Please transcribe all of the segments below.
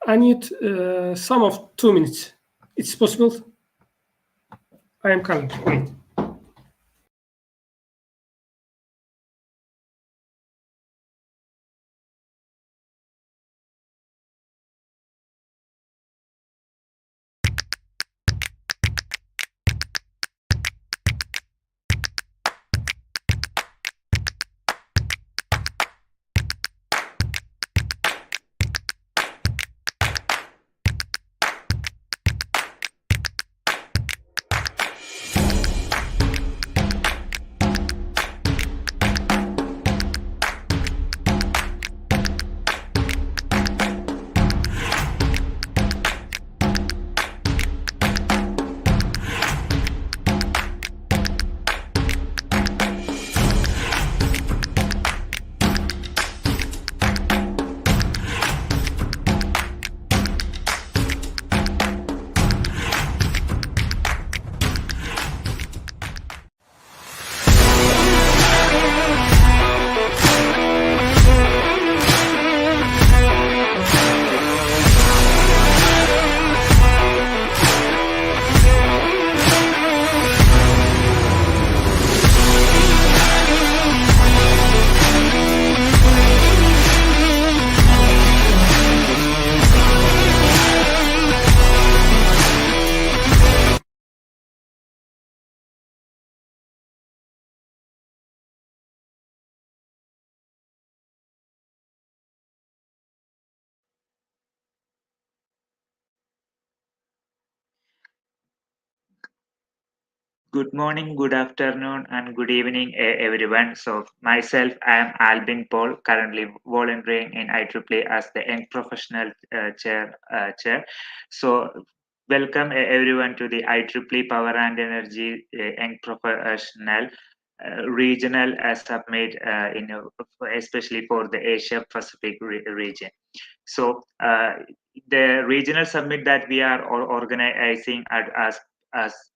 I need some of 2 minutes. It's possible? I am coming. Wait. Good morning, good afternoon, and good evening, everyone. So, myself, I am Albin Paul, currently volunteering in IEEE as the Young Professional Chair. So, welcome everyone to the IEEE Power and Energy Young Professional Regional Summit, especially for the Asia Pacific region. So, the regional summit that we are organizing as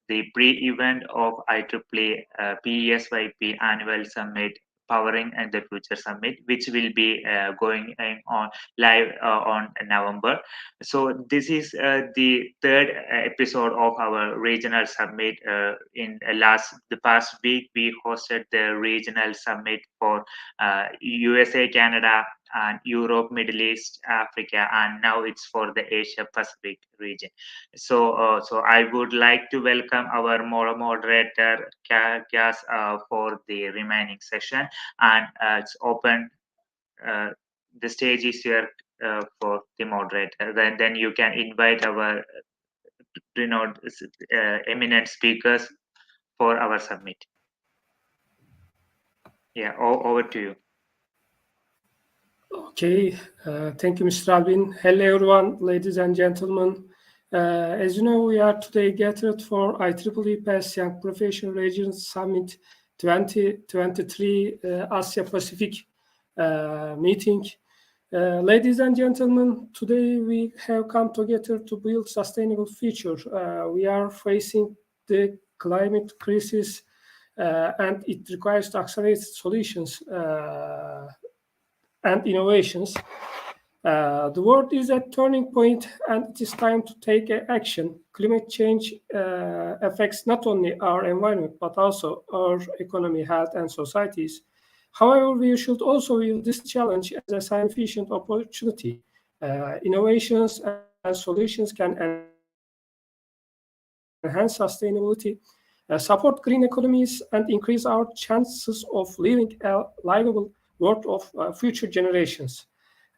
the pre-event of IEEE PES YP annual summit powering and the future summit, which will be going on live on November. So this is the third episode of our regional summit. In the past week, we hosted the regional summit for USA, Canada, and Europe, Middle East, Africa, and now it's for the Asia Pacific region. So I would like to welcome our moderator, Kias, for the remaining session, and it's open. Uh, the stage is here for the moderator. Then you can invite our renowned eminent speakers for our summit. Yeah, over to you. Okay, thank you, Mr. Albin. Hello, everyone, ladies and gentlemen. As you know, we are today gathered for IEEE PES Young Professional Regions Summit 2023 Asia Pacific meeting. Ladies and gentlemen, today we have come together to build sustainable future. We are facing the climate crisis and it requires to accelerate solutions and innovations. The world is at turning point and it is time to take action. Climate change affects not only our environment, but also our economy, health, and societies. However, we should also view this challenge as a significant opportunity. Innovations and solutions can enhance sustainability, support green economies, and increase our chances of living a livable world of future generations.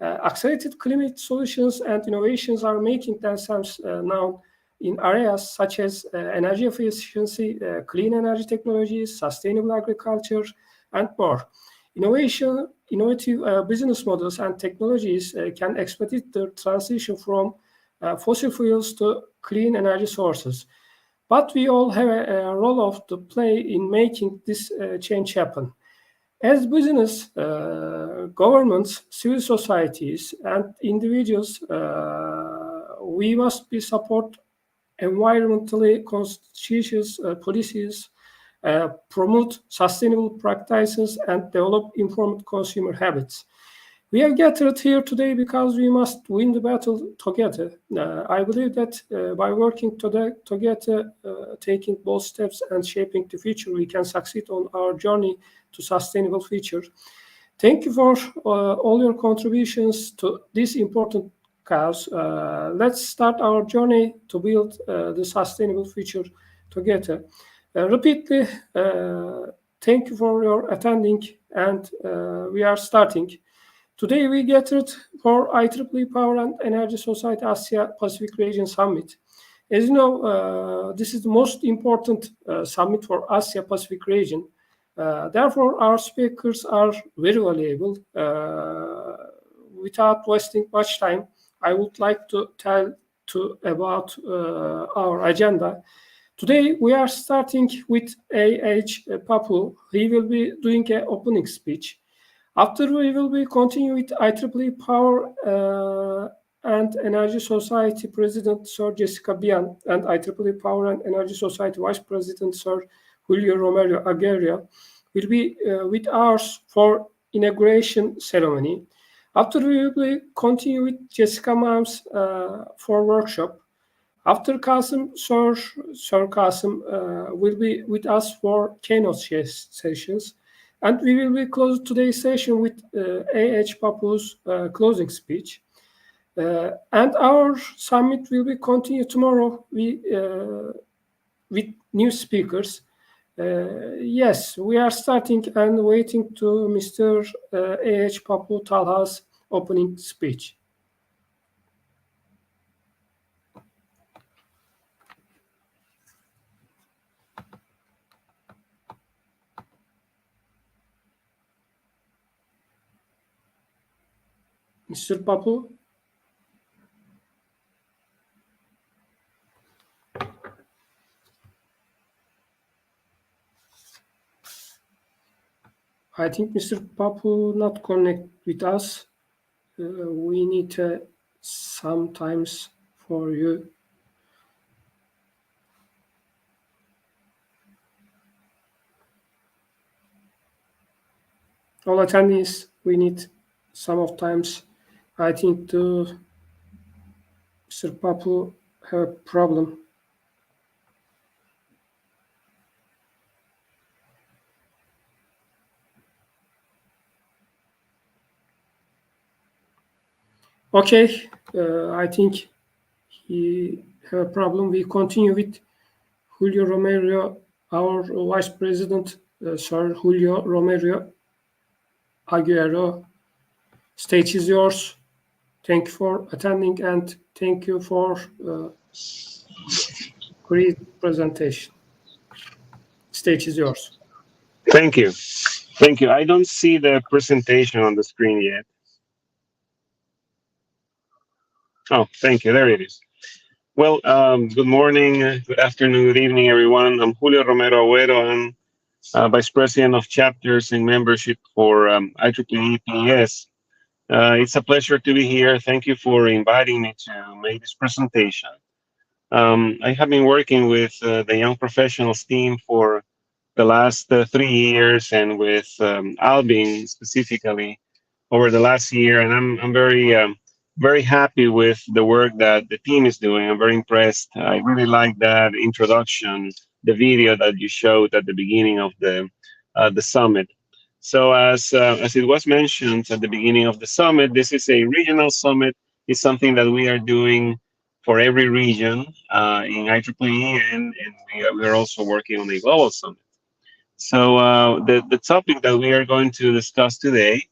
Accelerated climate solutions and innovations are making themselves known in areas such as energy efficiency, clean energy technologies, sustainable agriculture, and more. Innovative business models and technologies can expedite the transition from fossil fuels to clean energy sources. But we all have a role to play in making this change happen. As business, governments, civil societies, and individuals, we must support environmentally conscious policies, promote sustainable practices, and develop informed consumer habits. We have gathered here today because we must win the battle together. I believe that by working together, taking bold steps and shaping the future, we can succeed on our journey to sustainable future. Thank you for all your contributions to this important cause. Let's start our journey to build the sustainable future together. Repeatedly, thank you for your attending, and we are starting. Today we gathered for IEEE Power and Energy Society Asia Pacific Region Summit. As you know, this is the most important summit for Asia Pacific region. Therefore, our speakers are very valuable. Without wasting much time, I would like to tell about our agenda. Today, we are starting with A.H. Papu. He will be doing an opening speech. After, we will be continue with IEEE Power and Energy Society President Sir Jessica Bian and IEEE Power and Energy Society Vice President Sir Julio Romero Aguirre will be with us for inauguration ceremony. After, we will be continue with Jessica Mams for workshop. After Kasim, Sir Kasim will be with us for keynote sessions. And we will be close today's session with A.H. Papu's closing speech. And our summit will be continued tomorrow with new speakers. Yes, we are starting and waiting to Mr. A.H. Papu Talha's opening speech. Mr. Papu? I think Mr. Papu not connect with us. We need some times for you. All attendees, we need some of times. I think Mr. Papu have a problem. Okay, I think he have a problem. We continue with Julio Romero, our Vice President, Sir Julio Romero Aguirre. Stage is yours. Thank you for attending and thank you for great presentation. Stage is yours. Thank you. Thank you. I don't see the presentation on the screen yet. Oh, thank you. There it is. Well, good morning, good afternoon, good evening, everyone. I'm Julio Romero Agüero. I'm Vice President of Chapters and Membership for IEEE PES. It's a pleasure to be here. Thank you for inviting me to make this presentation. I have been working with the Young Professionals team for the last 3 years and with Albin specifically over the last year. And I'm very happy with the work that the team is doing. I'm very impressed. I really like that introduction, the video that you showed at the beginning of the summit. So as it was mentioned at the beginning of the summit, this is a regional summit. It's something that we are doing for every region in IEEE, and we are also working on a global summit. So the topic that we are going to discuss today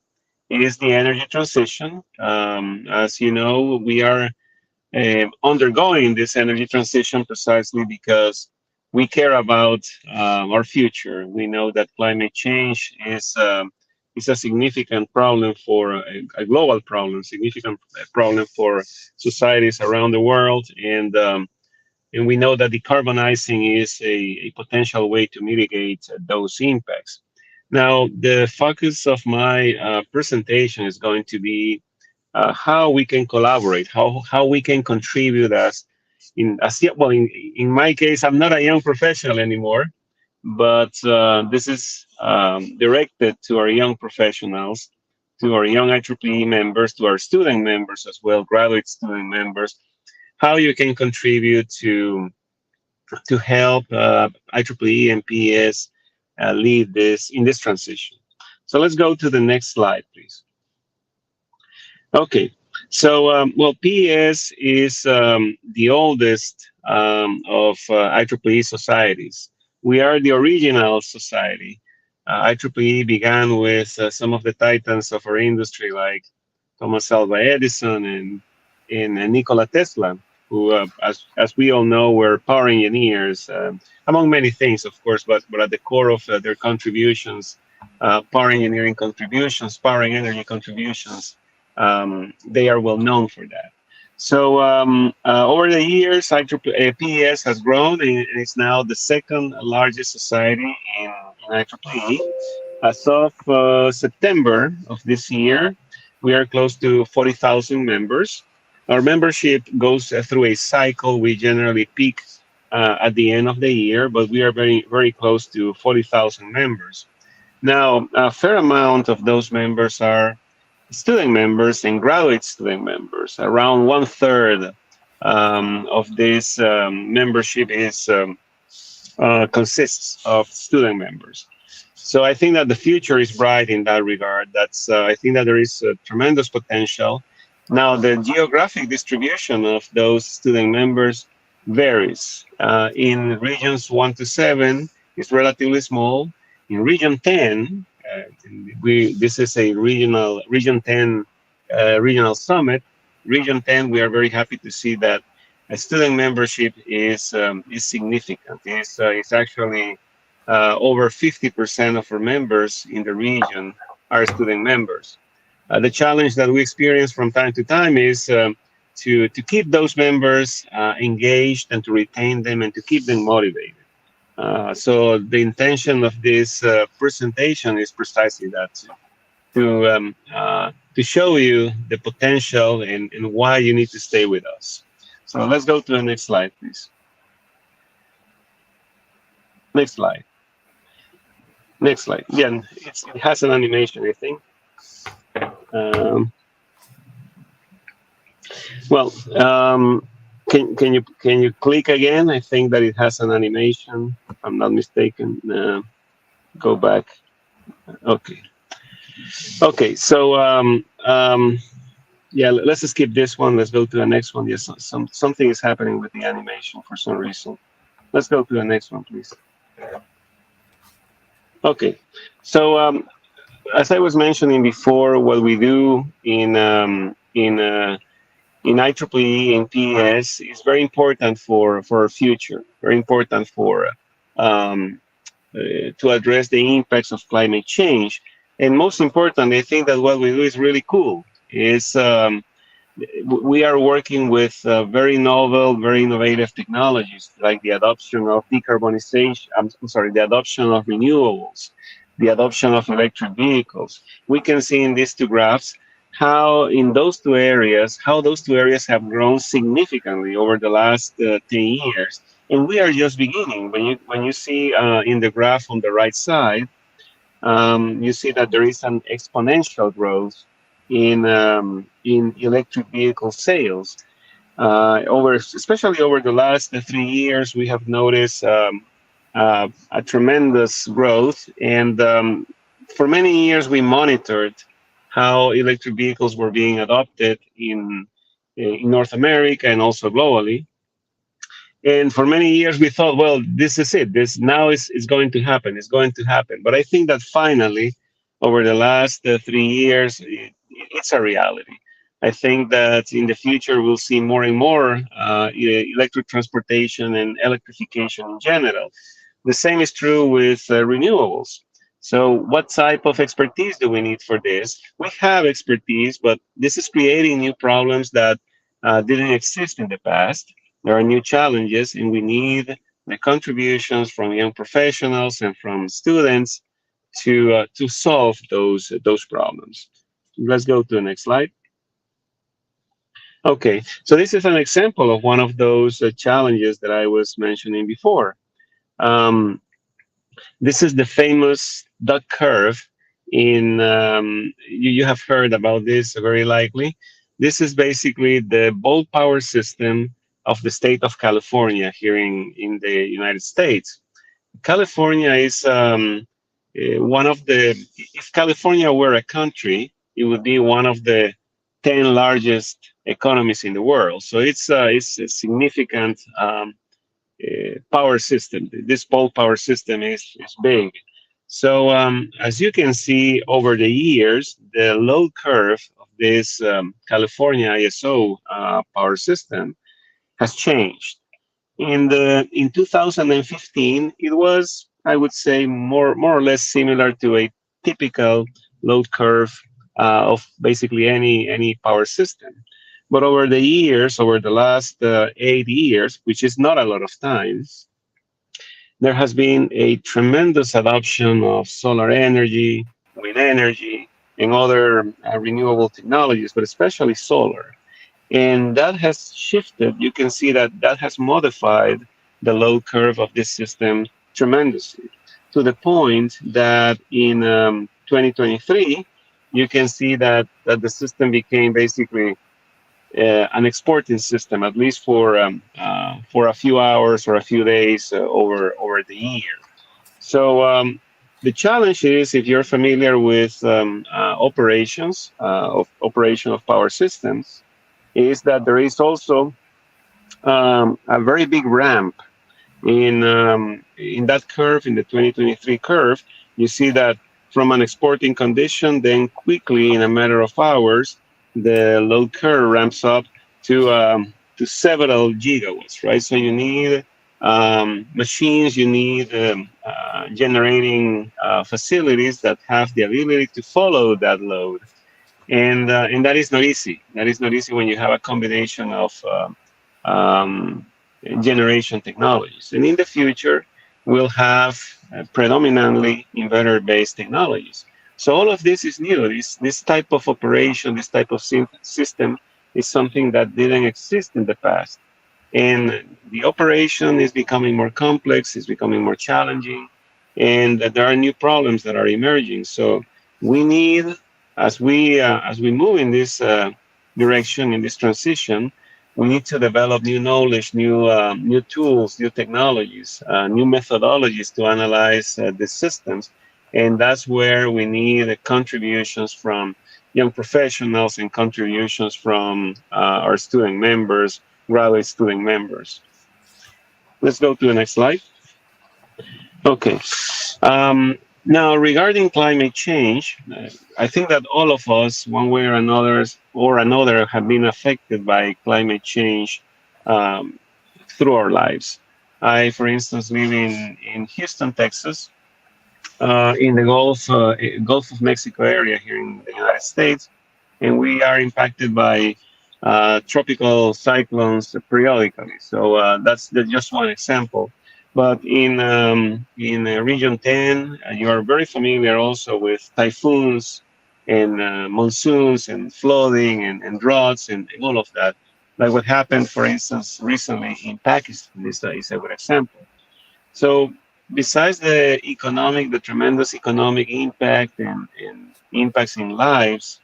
is the energy transition. As you know, we are undergoing this energy transition precisely because we care about our future. We know that climate change is a significant problem for a global problem, significant problem for societies around the world, and we know that decarbonizing is a potential way to mitigate those impacts. Now, the focus of my presentation is going to be how we can collaborate, how we can contribute in my case, I'm not a young professional anymore, but this is directed to our young professionals to our young IEEE members, to our student members as well, graduate student members, how you can contribute to help IEEE and PES lead this in this transition. So let's go to the next slide, please. Okay, so well, PES is the oldest of IEEE societies. We are the original society. IEEE began with some of the titans of our industry, like Thomas Alva Edison and Nikola Tesla, who, as we all know, were power engineers, among many things, of course, but at the core of their contributions, power engineering contributions, power and energy contributions, they are well known for that. So over the years, PES has grown and is now the second largest society in IEEE. As of September of this year, we are close to 40,000 members. Our membership goes through a cycle. We generally peak at the end of the year, but we are very, very close to 40,000 members. Now, a fair amount of those members are student members and graduate student members. Around 1/3 of this membership is consists of student members. So I think that the future is bright in that regard. I think that there is tremendous potential. Now, the geographic distribution of those student members varies. In regions 1 to 7, it's relatively small. In region 10, this is a region 10 regional summit. Region 10, we are very happy to see that a student membership is significant. It's actually over 50% of our members in the region are student members. The challenge that we experience from time to time is to keep those members engaged and to retain them and to keep them motivated. So the intention of this presentation is precisely that, to show you the potential and why you need to stay with us. So let's go to the next slide, please. Next slide. Next slide. Yeah, it has an animation, I think. Can you click again? I think that it has an animation, if I'm not mistaken. Go back. Okay. Okay. So yeah, let's skip this one. Let's go to the next one. Yes, something is happening with the animation for some reason. Let's go to the next one, please. Okay. So as I was mentioning before, what we do in IEEE and PES is very important for our future. Very important for to address the impacts of climate change. And most important, I think that what we do is really cool. Is we are working with very novel, very innovative technologies, like the adoption of decarbonization. I'm sorry, the adoption of renewables, the adoption of electric vehicles. We can see in these two graphs how those two areas have grown significantly over the last 10 years, and we are just beginning. When you see in the graph on the right side, you see that there is an exponential growth in electric vehicle sales. Especially over the last 3 years, we have noticed a tremendous growth, and for many years we monitored how electric vehicles were being adopted in North America and also globally. And for many years we thought, well, this is it. This now is going to happen. It's going to happen. But I think that finally, over the last 3 years, it's a reality. I think that in the future we'll see more and more electric transportation and electrification in general. The same is true with renewables. So what type of expertise do we need for this? We have expertise, but this is creating new problems that didn't exist in the past. There are new challenges, and we need the contributions from young professionals and from students to solve those problems. Let's go to the next slide. Okay, so this is an example of one of those challenges that I was mentioning before. This is the famous duck curve you have heard about this very likely. This is basically the bulk power system of the state of California here in the United States. California is one of the, if California were a country, it would be one of the 10 largest economies in the world. So it's a significant power system. This bulk power system is big. So as you can see over the years, the load curve of this California ISO power system has changed. In 2015, it was, I would say, more or less similar to a typical load curve of basically any power system. But over the years, over the last 8 years, which is not a lot of time, there has been a tremendous adoption of solar energy, wind energy, and other renewable technologies, but especially solar. And that has shifted. You can see that that has modified the load curve of this system tremendously, to the point that in 2023, you can see that the system became basically an exporting system, at least for a few hours or a few days over the year. So the challenge is, if you're familiar with operation of power systems, is that there is also a very big ramp in that curve, in the 2023 curve. You see that from an exporting condition, then quickly in a matter of hours, the load curve ramps up to several gigawatts, right? So you need machines, you need generating facilities that have the ability to follow that load. And that is not easy. That is not easy when you have a combination of generation technologies. And in the future, we'll have predominantly inverter-based technologies. So all of this is new. This type of operation, this type of system is something that didn't exist in the past. And the operation is becoming more complex, it's becoming more challenging, and there are new problems that are emerging. So we need, as we move in this direction, in this transition, we need to develop new knowledge, new tools, new technologies, new methodologies to analyze the systems. And that's where we need contributions from young professionals and contributions from our student members, graduate student members. Let's go to the next slide. Okay. Now, regarding climate change, I think that all of us, one way or another, have been affected by climate change through our lives. I, for instance, live in Houston, Texas, in the Gulf of Mexico area here in the United States, and we are impacted by tropical cyclones periodically. So that's just one example. But in Region 10, you are very familiar also with typhoons and monsoons and flooding and droughts and all of that. Like what happened, for instance, recently in Pakistan is a good example. So besides the tremendous economic impact and impacts in lives,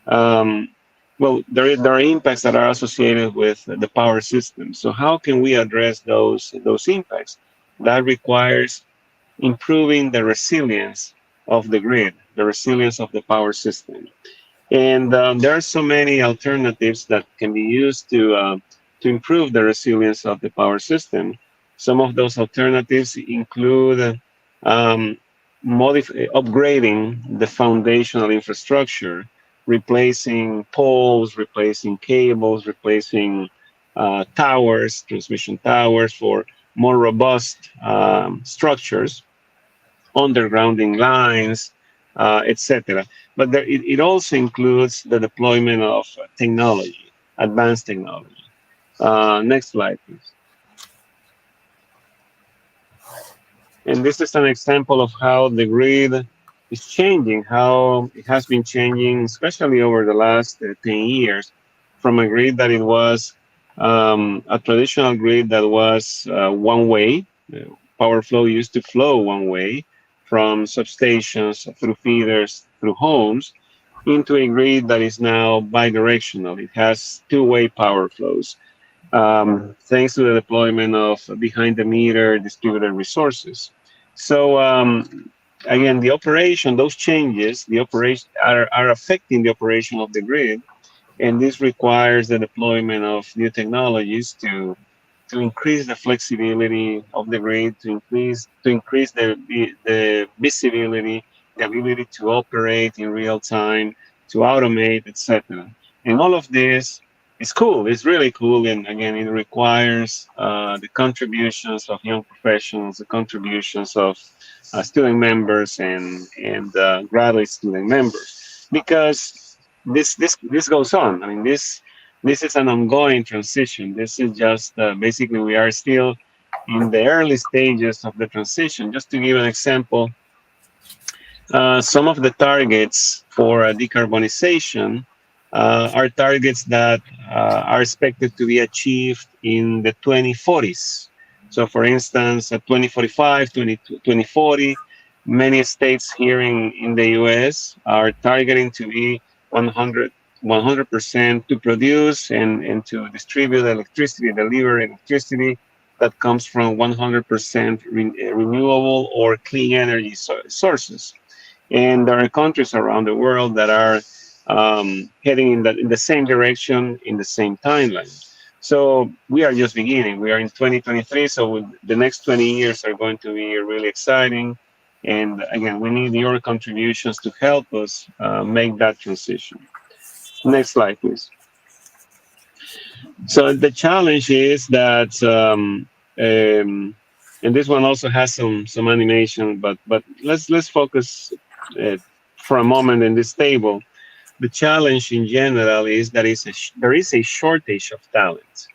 well, there are impacts that are associated with the power system. So how can we address those impacts? That requires improving the resilience of the grid, the resilience of the power system. And there are so many alternatives that can be used to improve the resilience of the power system. Some of those alternatives include upgrading the foundational infrastructure, replacing poles, replacing cables, replacing towers, transmission towers for more robust structures, undergrounding lines, etc. But it also includes the deployment of technology, advanced technology. Next slide, please. And this is an example of how the grid is changing, how it has been changing, especially over the last 10 years, from a grid that it was a traditional grid that was one way. Power flow used to flow one way from substations, through feeders, through homes into a grid that is now bidirectional. It has two-way power flows, thanks to the deployment of behind-the-meter distributed resources. So again, the operation, those changes, the operation are affecting the operation of the grid, and this requires the deployment of new technologies to increase the flexibility of the grid, to increase the visibility, the ability to operate in real time, to automate, etc. And all of this is cool. It's really cool, and again, it requires the contributions of young professionals, the contributions of student members and graduate student members, because this goes on. I mean, this is an ongoing transition. This is just basically we are still in the early stages of the transition. Just to give an example, some of the targets for decarbonization are targets that are expected to be achieved in the 2040s. So, for instance, at 2045, 2040, many states here in the US are targeting to be 100% to produce and to distribute electricity, deliver electricity that comes from 100% renewable or clean energy sources. And there are countries around the world that are heading in the same direction in the same timeline. So we are just beginning. We are in 2023, so the next 20 years are going to be really exciting. And again, we need your contributions to help us make that transition. Next slide, please. So the challenge is that, and this one also has some animation, but let's focus for a moment in this table. The challenge in general is that there is a shortage of talent.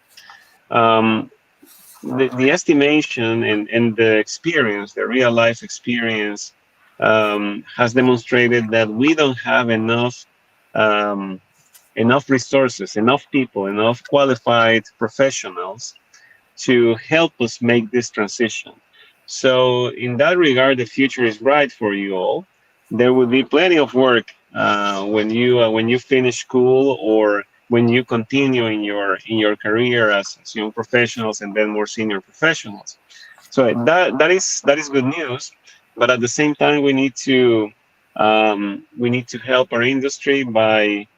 The estimation and the experience, the real life experience, has demonstrated that we don't have enough resources, enough people, enough qualified professionals to help us make this transition. So in that regard, the future is bright for you all. There will be plenty of work when you finish school or when you continue in your career as young professionals and then more senior professionals. So that is good news. But at the same time, we need to help our industry by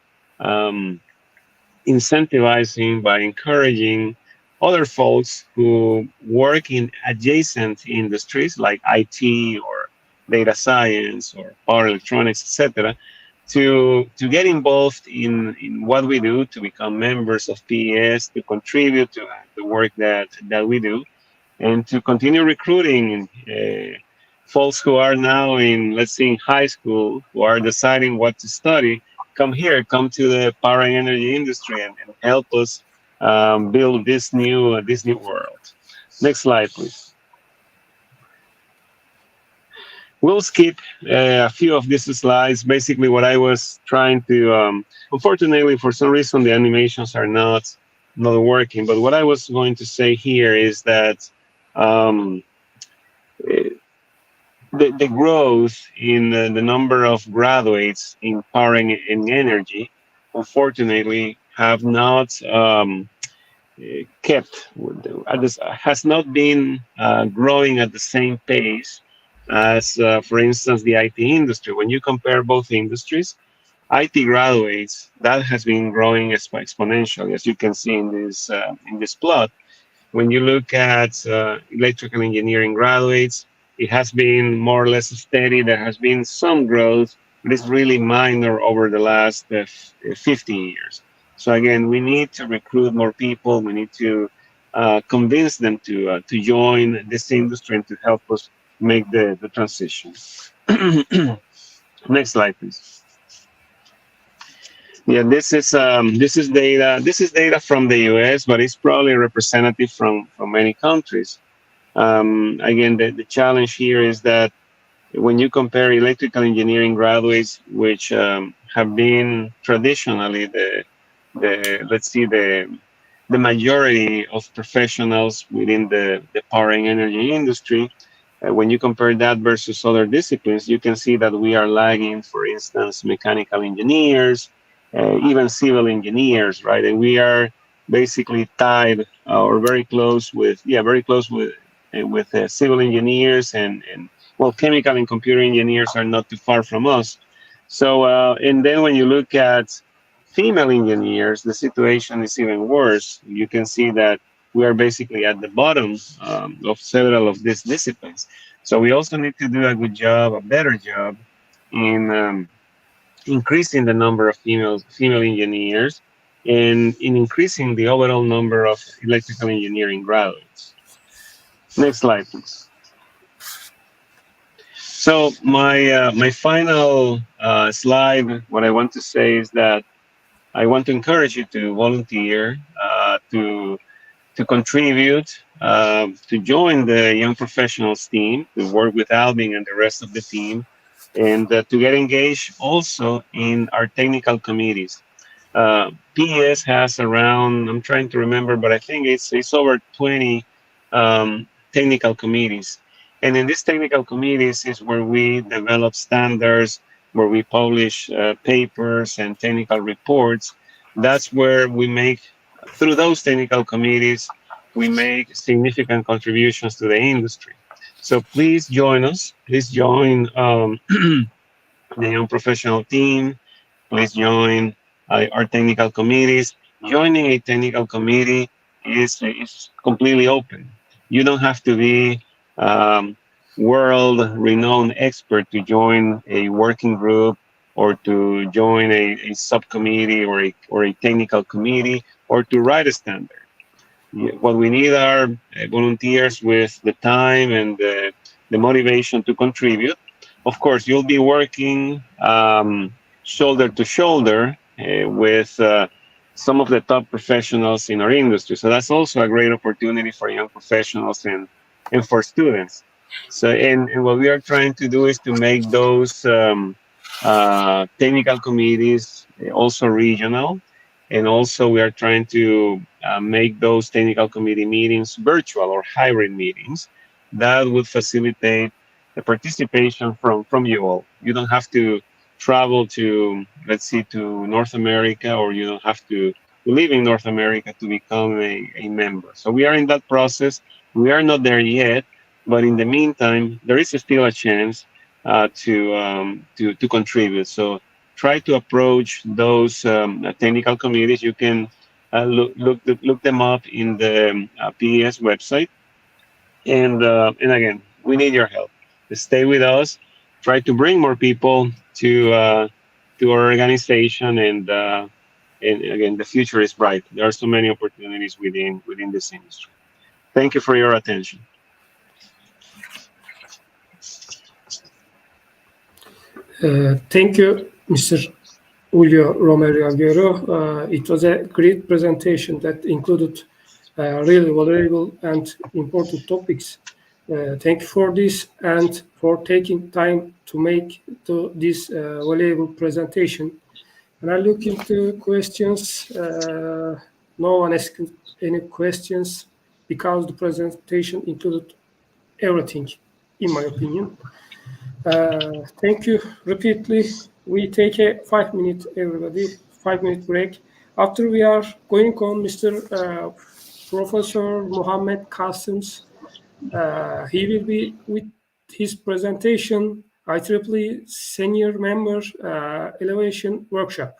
incentivizing, by encouraging other folks who work in adjacent industries like IT or data science or power electronics, etc., to get involved in what we do, to become members of PES, to contribute to the work that we do, and to continue recruiting folks who are now in high school, who are deciding what to study. Come to the power and energy industry and help us build this new world. Next slide, please. We'll skip a few of these slides. Basically, what I was trying to, unfortunately, for some reason, the animations are not working. But what I was going to say here is that the growth in the number of graduates in power and energy, unfortunately, have not has not been growing at the same pace as, for instance, the IT industry. When you compare both industries, IT graduates, that has been growing exponentially, as you can see in this plot. When you look at electrical engineering graduates, it has been more or less steady. There has been some growth, but it's really minor over the last 15 years. So again, we need to recruit more people. We need to convince them to join this industry and to help us make the transition. Next slide, please. Yeah, this is data. This is data from the US, but it's probably representative from many countries. Again, the challenge here is that when you compare electrical engineering graduates, which have been traditionally the majority of professionals within the power and energy industry, When you compare that versus other disciplines, you can see that we are lagging, for instance, mechanical engineers, even civil engineers, right? And we are basically tied or very close with, very close with civil engineers and well, chemical and computer engineers are not too far from us. So, and then when you look at female engineers, the situation is even worse. You can see that we are basically at the bottom of several of these disciplines. So we also need to do a good job, a better job in increasing the number of female engineers and in increasing the overall number of electrical engineering graduates. Next slide, please. So my final slide, what I want to say is that I want to encourage you to volunteer, to contribute, to join the Young Professionals team, to work with Alvin and the rest of the team, and to get engaged also in our technical committees. PES has around, I'm trying to remember, but I think it's over 20 technical committees. And in these technical committees is where we develop standards, where we publish papers and technical reports. That's where we make, through those technical committees, we make significant contributions to the industry. So please join us. Please join the Young Professional team. Please join our technical committees. Joining a technical committee is completely open. You don't have to be world-renowned expert to join a working group or to join a subcommittee or a technical committee or to write a standard. What we need are volunteers with the time and the motivation to contribute. Of course, you'll be working shoulder to shoulder with some of the top professionals in our industry. So that's also a great opportunity for young professionals and for students. So, and what we are trying to do is to make those technical committees also regional. And also we are trying to make those technical committee meetings virtual or hybrid meetings that would facilitate the participation from you all. You don't have to travel to, let's see, to North America, or you don't have to live in North America to become a member. So we are in that process. We are not there yet, but in the meantime, there is still a chance to contribute. So try to approach those technical committees. You can look them up in the PES website. And again, we need your help. Stay with us. Try to bring more people to our organization, and again, the future is bright. There are so many opportunities within this industry. Thank you for your attention. Thank you, Mr. Julio Romero Aguero. It was a great presentation that included really valuable and important topics. Thank you for this and for taking time to make this valuable presentation. And I look into questions. No one asked any questions because the presentation included everything, in my opinion. Thank you repeatedly. We take a 5 minute, everybody, 5 minute break. After we are going on, Mr. Professor Mohammed Qasims, he will be with his presentation, IEEE Senior Member Elevation Workshop.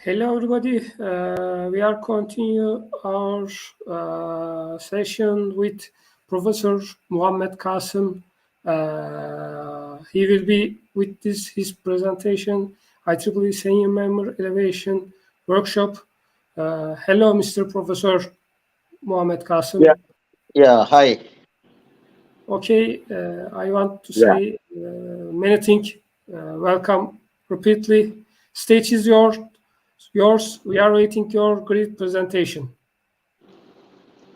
Hello, everybody. We are continue our session with Professor Muhammad Qasim. He will be with his presentation, IEEE Senior Member Elevation Workshop. Hello, Mr. Professor Muhammad Qasim. Yeah. Hi. Okay, I want to say many things. Welcome repeatedly. Stage is yours. We are waiting your great presentation.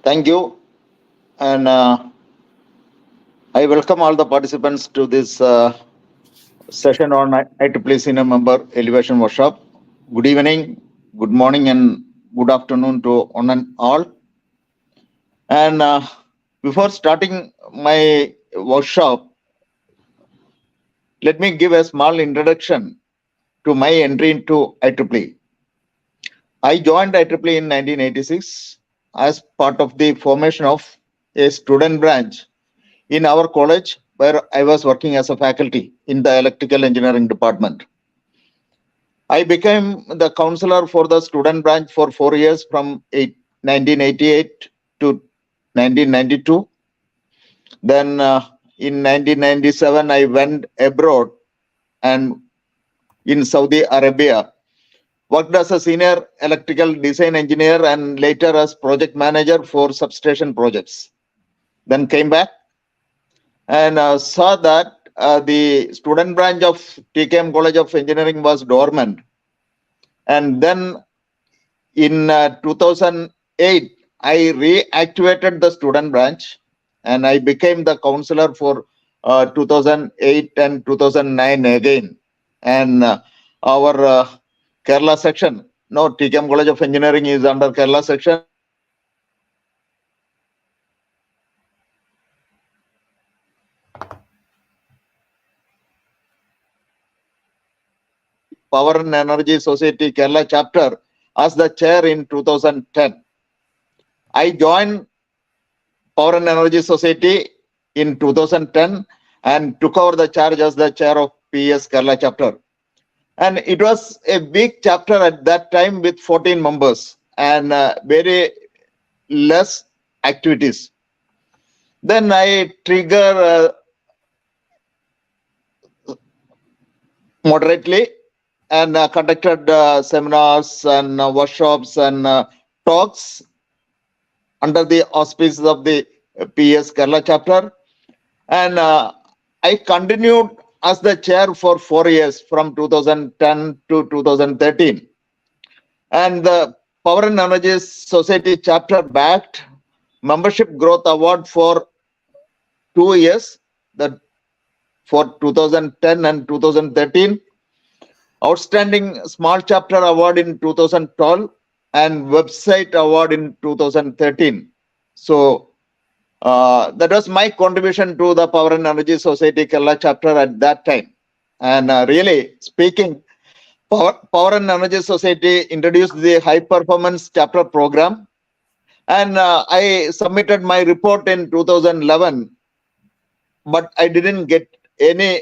Thank you. And I welcome all the participants to this session on IEEE Senior Member Elevation Workshop. Good evening, good morning, and good afternoon to one and all. And before starting my workshop, let me give a small introduction to my entry into IEEE. I joined IEEE in 1986 as part of the formation of a student branch in our college, where I was working as a faculty in the electrical engineering department. I became the counselor for the student branch for 4 years from 1988 to 1992. Then in 1997, I went abroad and in Saudi Arabia, worked as a senior electrical design engineer and later as project manager for substation projects. Then came back and saw that the student branch of TKM College of Engineering was dormant. And then in 2008, I reactivated the student branch and I became the counselor for 2008 and 2009 again. And our Kerala section, no, TKM College of Engineering is under Kerala section. Power and Energy Society Kerala chapter as the chair in 2010. I joined Power and Energy Society in 2010 and took over the charge as the chair of PES Kerala chapter. And it was a big chapter at that time with 14 members and very less activities. Then I trigger moderately and conducted seminars and workshops and talks under the auspices of the PES Kerala chapter. And I continued as the chair for 4 years from 2010 to 2013. And the Power and Energy Society chapter backed Membership Growth Award for 2 years, that for 2010 and 2013. Outstanding Small Chapter Award in 2012 and Website Award in 2013. So that was my contribution to the Power and Energy Society Kerala chapter at that time. And really speaking, Power and Energy Society introduced the High Performance Chapter Program. And I submitted my report in 2011, but I didn't get any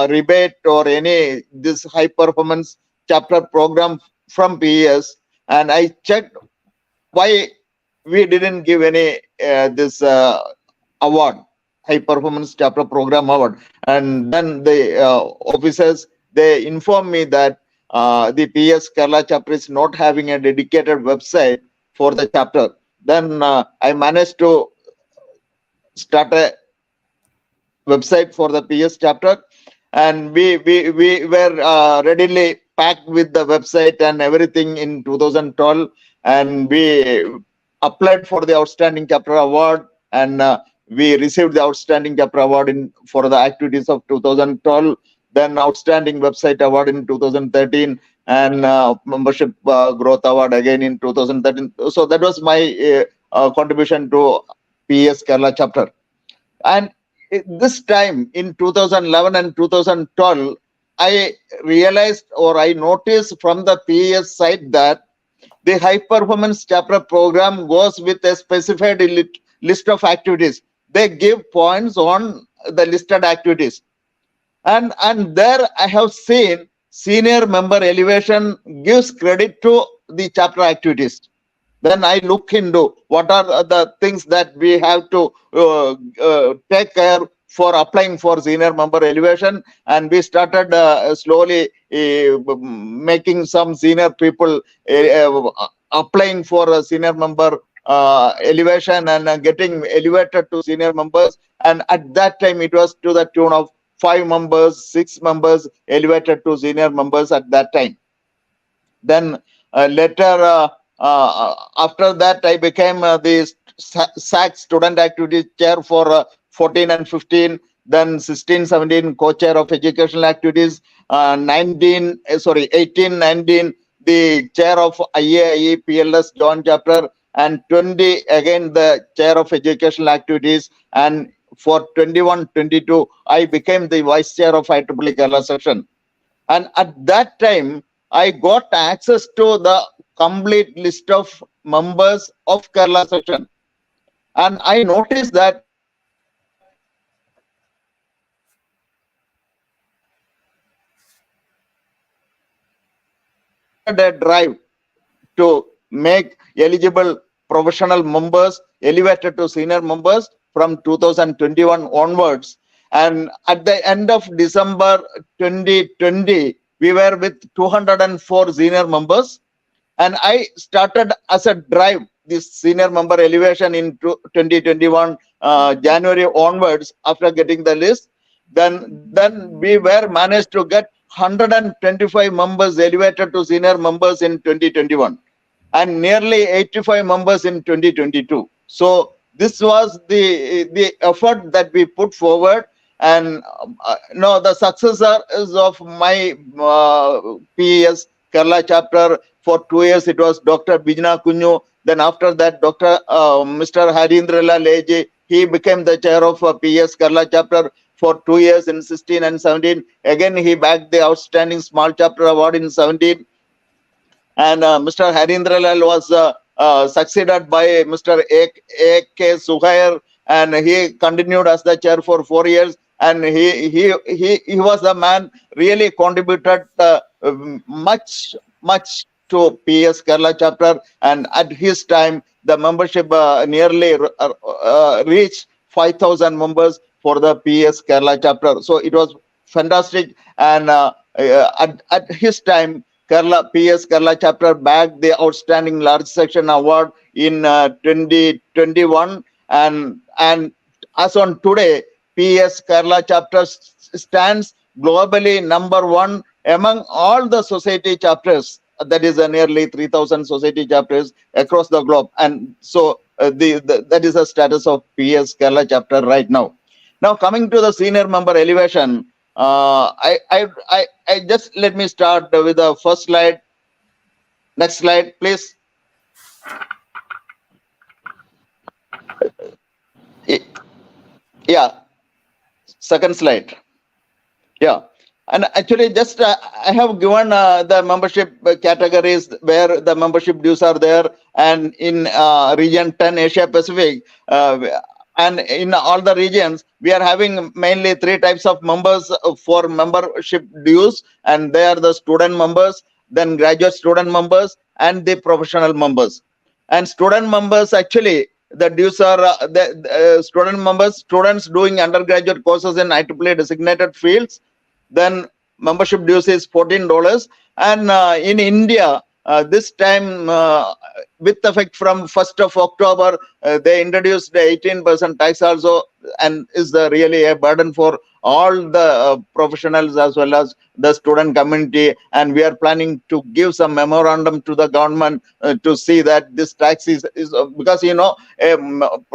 rebate or any this high performance chapter program from PES, and I checked why we didn't give any this award, high performance chapter program award. And then the officers, they informed me that the PES Kerala chapter is not having a dedicated website for the chapter. Then I managed to start a website for the PES chapter, and we were readily packed with the website and everything in 2012, and we applied for the Outstanding Chapter Award, and we received the Outstanding Chapter Award for the activities of 2012, then Outstanding Website Award in 2013, and Membership Growth Award again in 2013. So that was my contribution to PES Kerala chapter. And this time in 2011 and 2012, I realized or I noticed from the PES side that the high performance chapter program goes with a specified list of activities. They give points on the listed activities. And there I have seen senior member elevation gives credit to the chapter activities. Then I look into what are the things that we have to take care for applying for senior member elevation, and we started slowly making some senior people applying for a senior member elevation and getting elevated to senior members. And at that time it was to the tune of 5 members, 6 members elevated to senior members at that time. Then later after that I became the SAC student activity chair for 14 and 15, then 16, 17 co-chair of educational activities, 18, 19 the chair of IEEE PES joint chapter, and 20 again the chair of educational activities, and for 21, 22 I became the vice chair of IEEE Kerala section. And at that time I got access to the complete list of members of Kerala section, and I noticed that a drive to make eligible professional members elevated to senior members from 2021 onwards. And at the end of December 2020, we were with 204 senior members, and I started as a drive this senior member elevation in 2021 January onwards. After getting the list, then we were managed to get 125 members elevated to senior members in 2021 and nearly 85 members in 2022. So this was the effort that we put forward. And no, the successor is of my PES Kerala chapter. For 2 years it was Dr. Bijna Kunyu. Then after that Dr. Mr. Harindra Leji, he became the chair of PES Kerala chapter for 2 years in 16 and 17. Again he bagged the outstanding small chapter award in 17. And Mr. Harindra Lal was succeeded by Mr. A.K. Suhair, and he continued as the chair for 4 years. And he was the man really contributed much to PES Kerala chapter, and at his time the membership nearly reached 5,000 members for the PES Kerala chapter. So it was fantastic. And at his time PES Kerala chapter bagged the outstanding large section award in 2021, and as on today PES Kerala chapter stands globally #1 among all the society chapters. That is nearly 3,000 society chapters across the globe. And so that is the status of PES Kerala chapter right now. Now coming to the senior member elevation, I just let me start with the first slide. Next slide, please. Yeah, second slide. Yeah. And actually just I have given the membership categories where the membership dues are there, and in region 10 Asia Pacific, and in all the regions we are having mainly 3 types of members for membership dues, and they are the student members, then graduate student members, and the professional members. And student members, actually the dues are the student members, students doing undergraduate courses in IEEE designated fields. Then membership dues is $14. And in India this time with effect from 1st of October they introduced the 18% tax also, and is really a burden for all the professionals as well as the student community. And we are planning to give some memorandum to the government to see that this tax is because a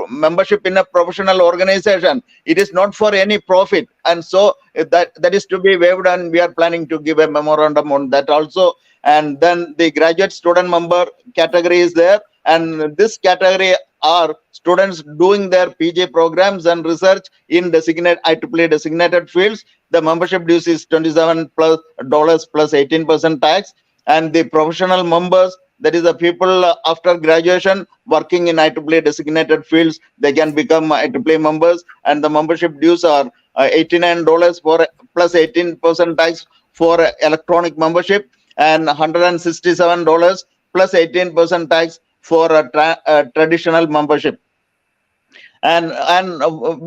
membership in a professional organization, it is not for any profit, and so that is to be waived, and we are planning to give a memorandum on that also. And then the graduate student member category is there, and this category are students doing their PG programs and research in IEEE designated fields. The membership dues is $27 plus 18% tax. And the professional members, that is the people after graduation working in IEEE designated fields, they can become IEEE members, and the membership dues are $89 for plus 18% tax for electronic membership and $167 plus 18% tax for a traditional membership. And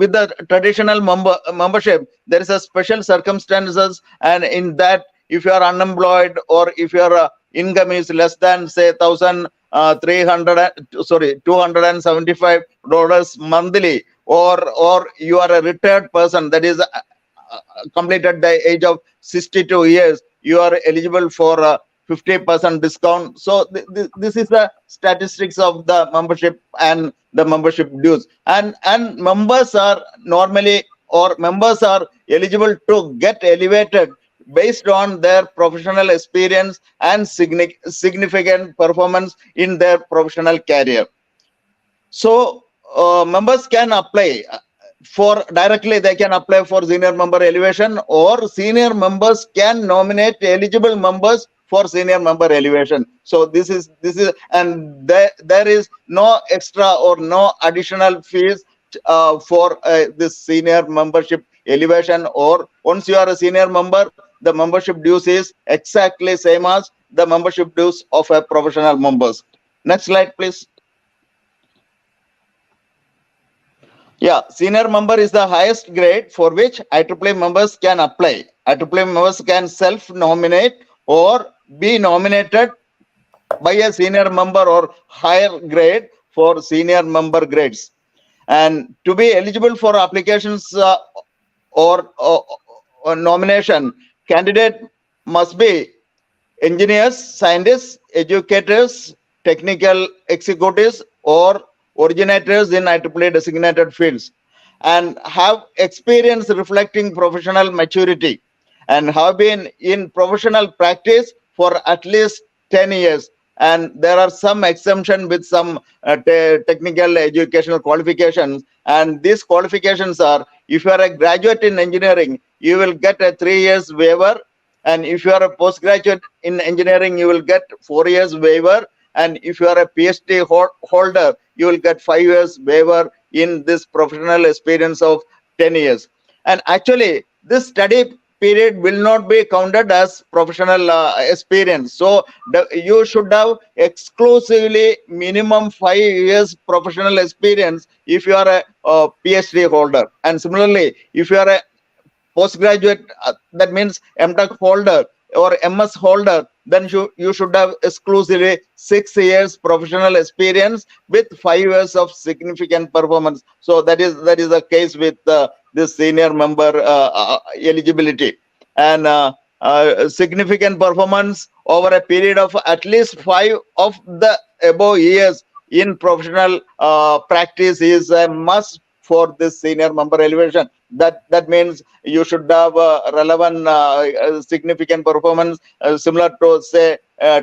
with the traditional membership, there is a special circumstances, and in that, if you are unemployed or if your income is less than say $275 monthly, or you are a retired person, that is completed the age of 62 years, you are eligible for 50% discount. So this is the statistics of the membership and the membership dues. And members are normally, or members are eligible to get elevated based on their professional experience and significant performance in their professional career. So members can apply for directly, they can apply for senior member elevation, or senior members can nominate eligible members for senior member elevation. So this is and there is no extra or no additional fees for this senior membership elevation. Or once you are a senior member, the membership dues is exactly same as the membership dues of a professional members. Next slide, please. Yeah, senior member is the highest grade for which IEEE members can apply. IEEE members can self-nominate or be nominated by a senior member or higher grade for senior member grades. And to be eligible for applications or nomination, candidate must be engineers, scientists, educators, technical executives, or originators in IEEE designated fields, and have experience reflecting professional maturity, and have been in professional practice for at least 10 years. And there are some exemption with some technical educational qualifications. And these qualifications are, if you are a graduate in engineering, you will get a 3 years waiver. And if you are a postgraduate in engineering, you will get 4 years waiver. And if you are a PhD holder, you will get 5 years waiver in this professional experience of 10 years. And actually, this study period will not be counted as professional experience. So you should have exclusively minimum 5 years professional experience if you are a PhD holder. And similarly, if you are a postgraduate, that means MTech holder or MS holder, then you should have exclusively 6 years professional experience with 5 years of significant performance. So that is the case with this senior member eligibility. And significant performance over a period of at least 5 of the above years in professional practice is a must for this senior member elevation. That means you should have relevant significant performance similar to say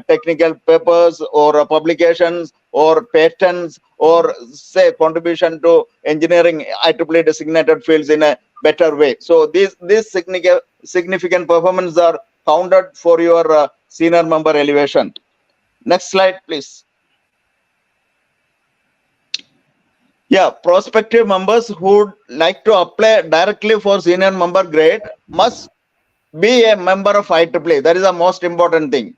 technical papers or publications or patents, or say contribution to engineering IEEE designated fields in a better way. So these significant performance are counted for your senior member elevation. Next slide, please. Yeah, prospective members who would like to apply directly for senior member grade must be a member of IEEE. That is the most important thing.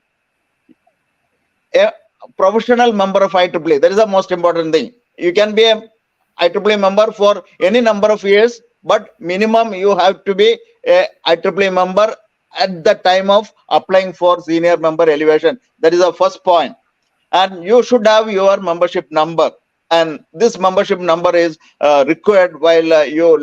A professional member of IEEE, that is the most important thing. You can be a IEEE member for any number of years, but minimum you have to be a IEEE member at the time of applying for senior member elevation. That is the first point. And you should have your membership number. And this membership number is required while you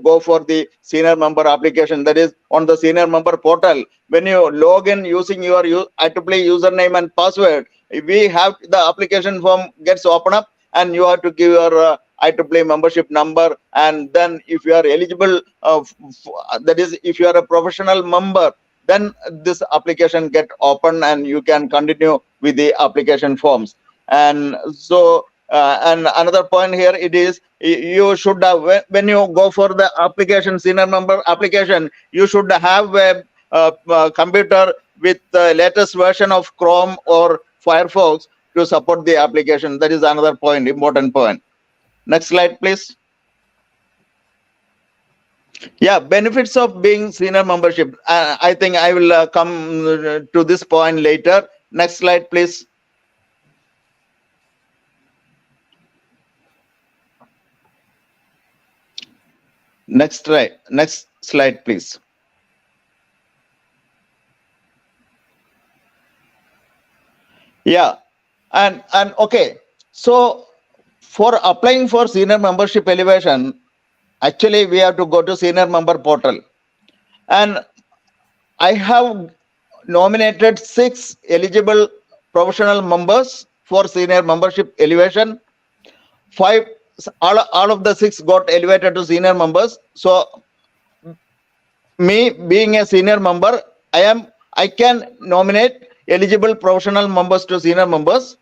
go for the senior member application. That is on the senior member portal. When you log in using your IEEE username and password, we have the application form gets open up, and you have to give your IEEE membership number. And then if you are eligible, that is if you are a professional member, then this application get open and you can continue with the application forms. And so and another point here, it is you should have, when you go for the application, senior member application, you should have a computer with the latest version of Chrome or Firefox to support the application. That is another point, important point. Next slide, please. Yeah, benefits of being senior membership. I think I will come to this point later. Next slide, please. Next slide, please. Yeah, and okay. So for applying for senior membership elevation, actually we have to go to senior member portal, and I have nominated 6 eligible professional members for senior membership elevation. 5, all of the 6 got elevated to senior members. So me being a senior member, I can nominate eligible professional members to senior members,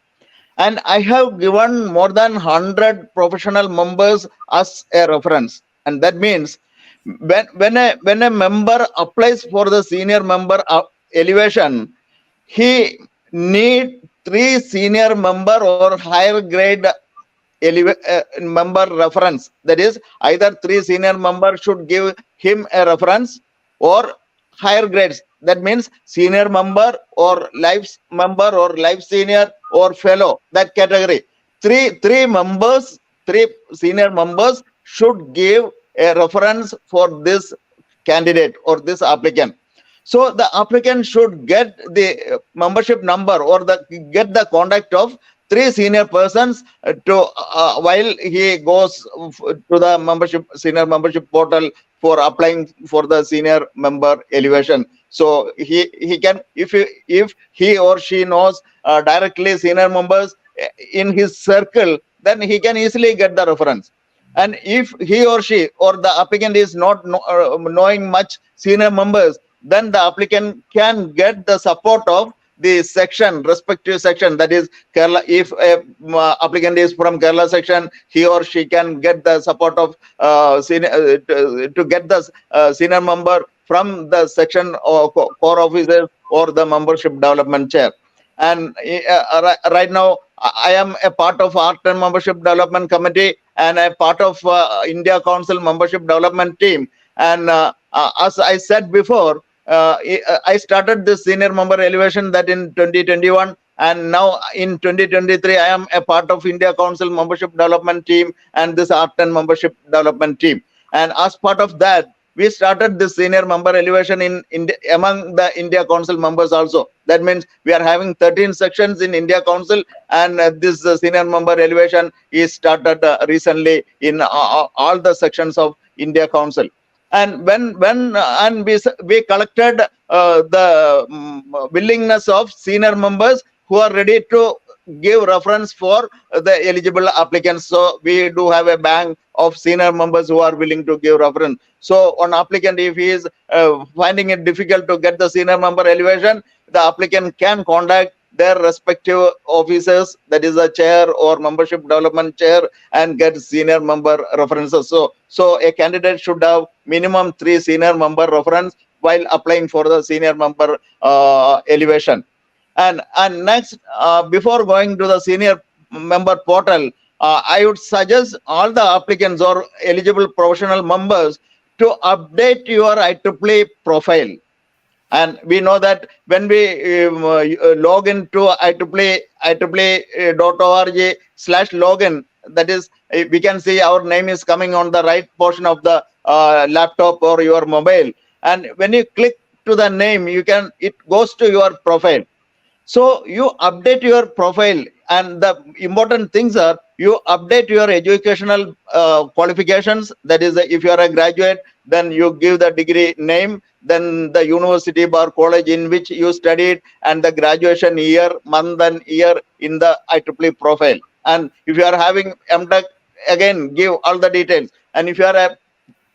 and I have given more than 100 professional members as a reference. And that means when a member applies for the senior member elevation, he need 3 senior member or higher grade member reference. That is, either 3 senior members should give him a reference, or higher grades. That means senior member or life member or life senior or fellow, that category. Three senior members should give a reference for this candidate or this applicant. So the applicant should get the membership number or get the contact of 3 senior persons to while he goes to the senior membership portal for applying for the senior member elevation. So he can, if he or she knows directly senior members in his circle, then he can easily get the reference. And if he or she or the applicant is not knowing much senior members, then the applicant can get the support of the section, respective section. That is Kerala. If a applicant is from Kerala section, he or she can get the support of to get the senior member from the section or core officers or the membership development chair. And right now I am a part of R10 membership development committee and a part of India Council membership development team. And as I said before, I started this senior member elevation that in 2021, and now in 2023 I am a part of India Council membership development team and this R10 membership development team. And as part of that, we started this senior member elevation among the India Council members also. That means we are having 13 sections in India Council, and this senior member elevation is started recently in all the sections of India Council. And we collected the willingness of senior members who are ready to give reference for the eligible applicants. So we do have a bank of senior members who are willing to give reference. So an applicant, if he is finding it difficult to get the senior member elevation, the applicant can contact their respective officers, that is a chair or membership development chair, and get senior member references. So a candidate should have minimum 3 senior member reference while applying for the senior member elevation. And next, before going to the senior member portal, I would suggest all the applicants or eligible professional members to update your IEEE profile. And we know that when we log into IEEE.org/login, that is, we can see our name is coming on the right portion of the laptop or your mobile. And when you click to the name, it goes to your profile. So you update your profile, and the important things are you update your educational qualifications. That is, if you are a graduate, then you give the degree name, then the university or college in which you studied, and the graduation year, month and year in the IEEE profile. And if you are having MTech, again give all the details. And if you are a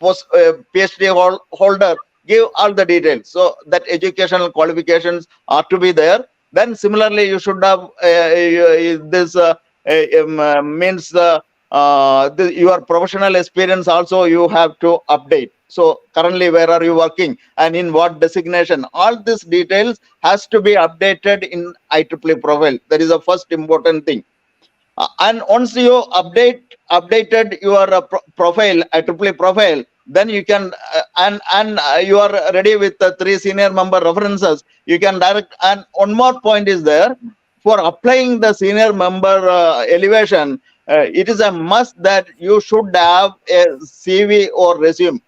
PhD holder, give all the details. So that educational qualifications are to be there. Then similarly, you should have this means your professional experience also you have to update. So currently, where are you working and in what designation? All these details has to be updated in IEEE profile. That is the first important thing. And once you updated your profile, IEEE profile, then you can and you are ready with the 3 senior member references, you can direct. And one more point is there, for applying the senior member elevation, it is a must that you should have a CV or resume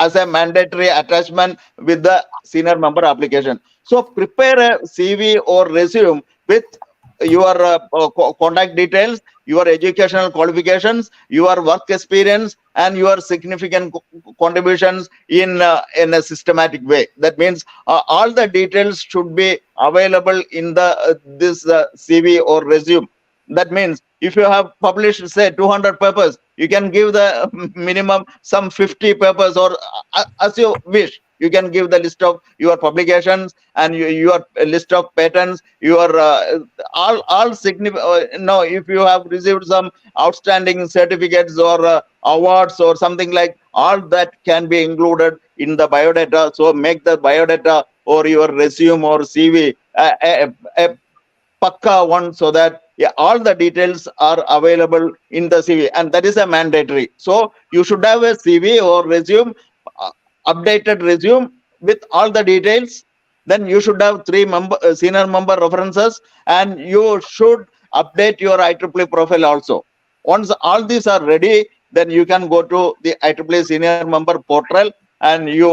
as a mandatory attachment with the senior member application. So prepare a CV or resume with your contact details, your educational qualifications, your work experience, and your significant contributions in a systematic way. That means all the details should be available in the this CV or resume. That means if you have published, say, 200 papers, you can give the minimum some 50 papers, or as you wish. You can give the list of your publications and your list of patents, your all significant. No, if you have received some outstanding certificates or awards or something, like all that can be included in the biodata. So make the biodata or your resume or CV a pakka one, so that all the details are available in the CV, and that is a mandatory. So you should have a CV or resume, updated resume with all the details. Then you should have 3 senior member references, and you should update your IEEE profile also. Once all these are ready, then you can go to the IEEE senior member portal, and you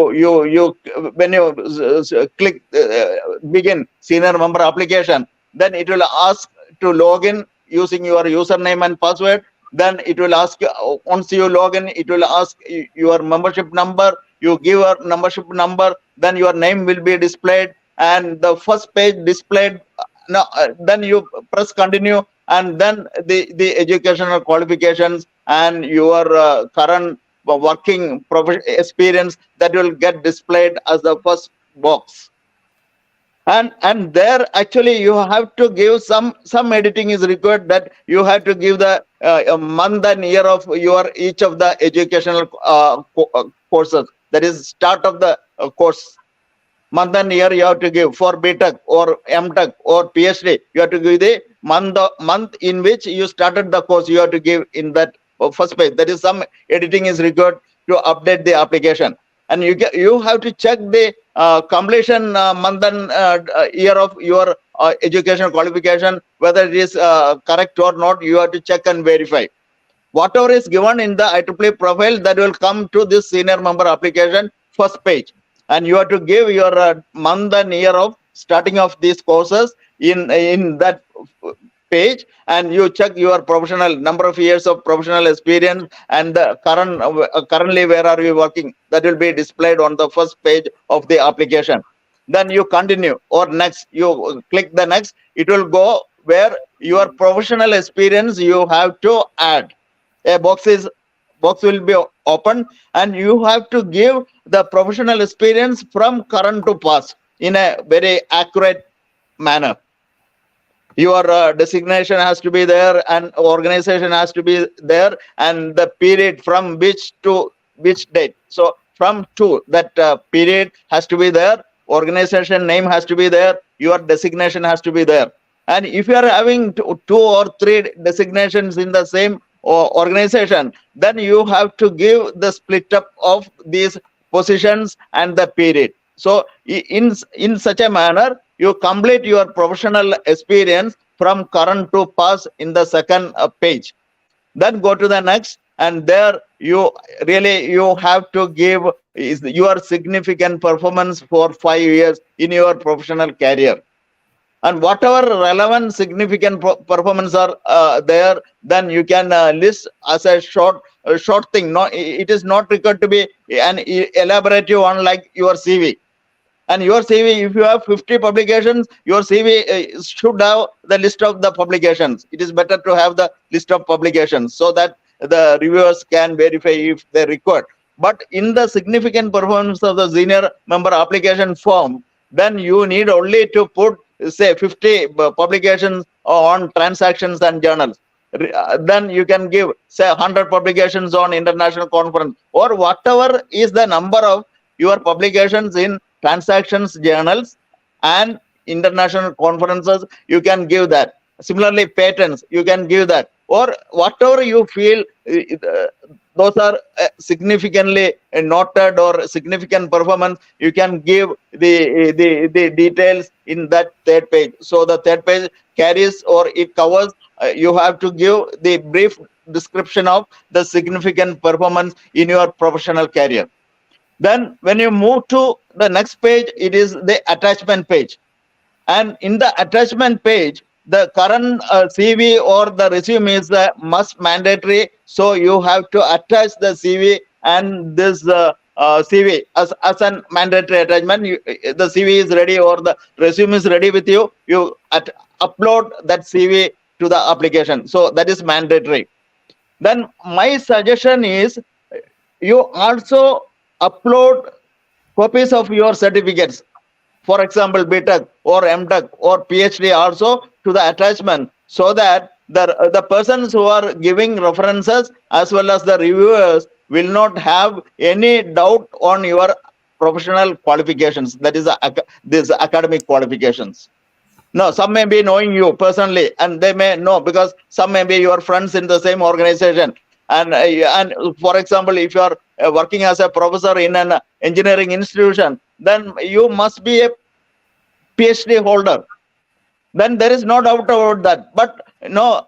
when you click begin senior member application, then it will ask to log in using your username and password. Then it will ask, once you log in, it will ask your membership number. You give a membership number, then your name will be displayed, and the first page displayed. Now then you press continue, and then the educational qualifications and your current working experience, that will get displayed as the first box. And there actually you have to give some editing is required, that you have to give the month and year of your each of the educational courses. That is start of the course, month and year you have to give. For BTech or MTech or PhD, you have to give the month in which you started the course. You have to give in that first page. That is some editing is required to update the application. And you have to check the completion month and year of your educational qualification, whether it is correct or not. You have to check and verify. Whatever is given in the IEEE profile, that will come to this senior member application first page, and you have to give your month and year of starting of these courses in that page, and you check your professional number of years of professional experience and the currently where are you working. That will be displayed on the first page of the application. Then you continue or next, you click the next. It will go where your professional experience you have to add. A box will be open, and you have to give the professional experience from current to past in a very accurate manner. Your designation has to be there, and organization has to be there, and the period from which to which date. So from to that period has to be there, organization name has to be there, your designation has to be there. And if you are having 2 or 3 designations in the same organization, then you have to give the split up of these positions and the period. So in such a manner, you complete your professional experience from current to past in the second page. Then go to the next, and there you have to give your significant performance for 5 years in your professional career. And whatever relevant significant performance are there, then you can list as a short thing. No, it is not required to be an elaborative one like your CV. And your CV, if you have 50 publications, your CV should have the list of the publications. It is better to have the list of publications so that the reviewers can verify if they require. But in the significant performance of the senior member application form, then you need only to put, say, 50 publications on transactions and journals. Then you can give, say, 100 publications on international conference, or whatever is the number of your publications in transactions, journals, and international conferences. You can give that. Similarly, patents, you can give that, or whatever you feel those are significantly noted or significant performance, you can give the details in that third page. So the third page carries or it covers, you have to give the brief description of the significant performance in your professional career. Then when you move to the next page, it is the attachment page. And in the attachment page, the current CV or the resume is must mandatory. So you have to attach the CV and this CV as a mandatory attachment. The CV is ready or the resume is ready with you. You upload that CV to the application. So that is mandatory. Then my suggestion is you also upload copies of your certificates. For example, BTech or MTech or PhD also to the attachment, so that the persons who are giving references as well as the reviewers will not have any doubt on your professional qualifications. That is these academic qualifications. No, some may be knowing you personally, and they may know because some may be your friends in the same organization. And for example, if you are working as a professor in an engineering institution, then you must be a PhD holder. Then there is no doubt about that. But no,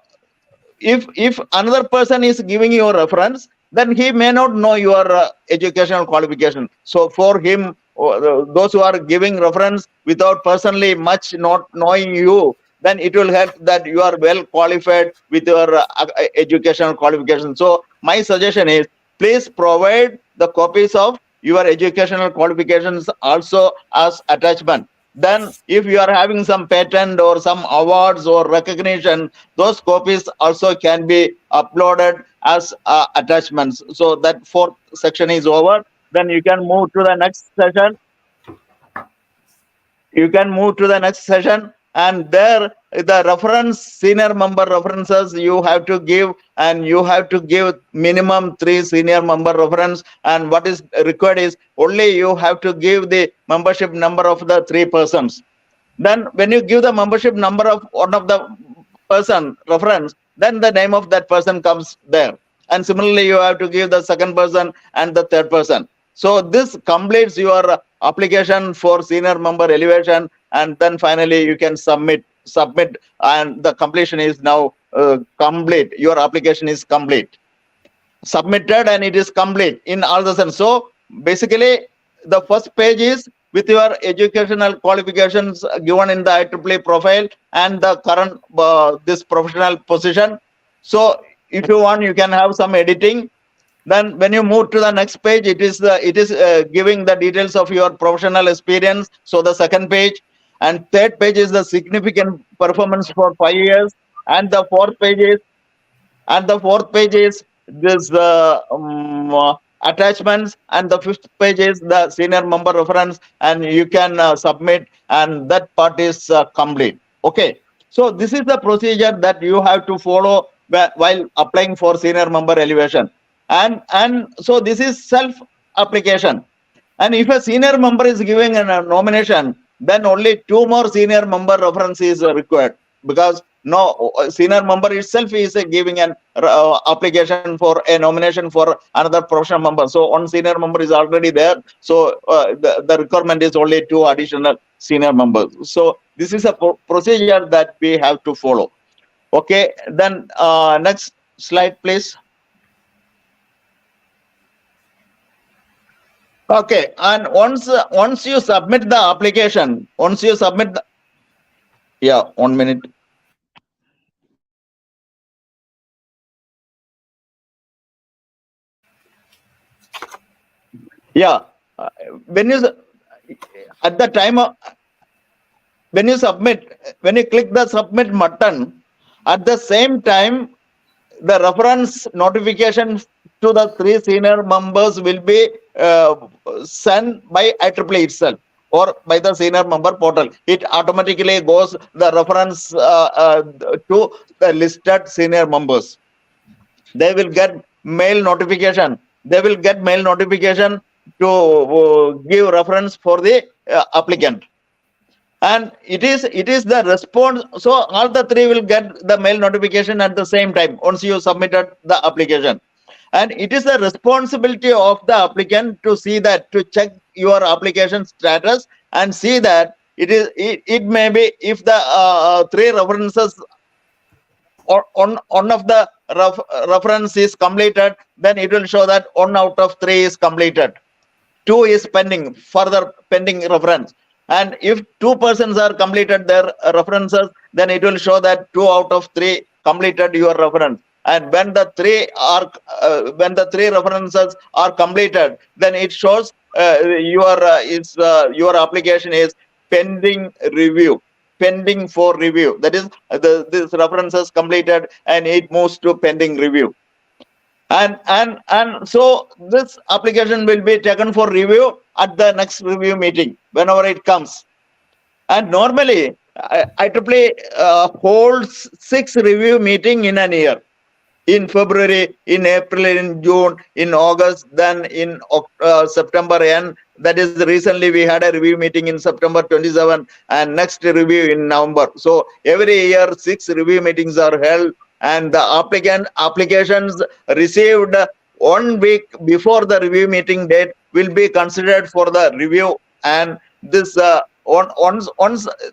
if another person is giving you a reference, then he may not know your educational qualification. So for him, those who are giving reference without personally much not knowing you, then it will help that you are well qualified with your educational qualification. So my suggestion is, please provide the copies of your educational qualifications also as attachment. Then if you are having some patent or some awards or recognition, those copies also can be uploaded as attachments. So that fourth section is over. Then you can move to the next session. You can move to the next session, and there the reference, senior member references you have to give, and you have to give minimum 3 senior member reference. And what is required is only you have to give the membership number of the 3 persons. Then when you give the membership number of one of the person reference, then the name of that person comes there. And similarly, you have to give the second person and the third person. So this completes your application for senior member elevation, and then finally you can submit, and the completion is now complete. Your application is complete, submitted, and it is complete in all the sense. So basically, the first page is with your educational qualifications given in the IEEE profile and the current this professional position. So if you want, you can have some editing. Then when you move to the next page, it is giving the details of your professional experience. So the second page, and third page is the significant performance for 5 years, and the fourth page is this attachments, and the fifth page is the senior member reference, and you can submit, and that part is complete. Okay, so this is the procedure that you have to follow while applying for senior member elevation. And so this is self application. And if a senior member is giving a nomination, then only 2 more senior member references are required, because no senior member itself is giving an application for a nomination for another professional member. So one senior member is already there. So the requirement is only 2 additional senior members. So this is a procedure that we have to follow. Okay, then next slide, please. Okay, and once you submit the application, yeah, 1 minute. Yeah, when you at the time of when you submit, when you click the submit button, at the same time the reference notification to the 3 senior members will be sent by IEEE itself or by the senior member portal. It automatically goes the reference to the listed senior members. They will get mail notification. They will get mail notification to give reference for the applicant. And it is the response. So all the 3 will get the mail notification at the same time once you submitted the application. And it is the responsibility of the applicant to see that, to check your application status and see that it may be, if the three references or one of the reference is completed, then it will show that 1 out of 3 is completed. 2 is pending, further pending reference. And if 2 persons are completed their references, then it will show that 2 out of 3 completed your reference. And when the three references are completed, then it shows your application is pending review, pending for review. That is, this references completed and it moves to pending review. And so this application will be taken for review at the next review meeting whenever it comes. And normally IEEE holds 6 review meeting in an year: in February, in April, in June, in August, then in September end. That is, recently we had a review meeting in September 27 and next review in November. So every year 6 review meetings are held, and the applications received 1 week before the review meeting date will be considered for the review. And this once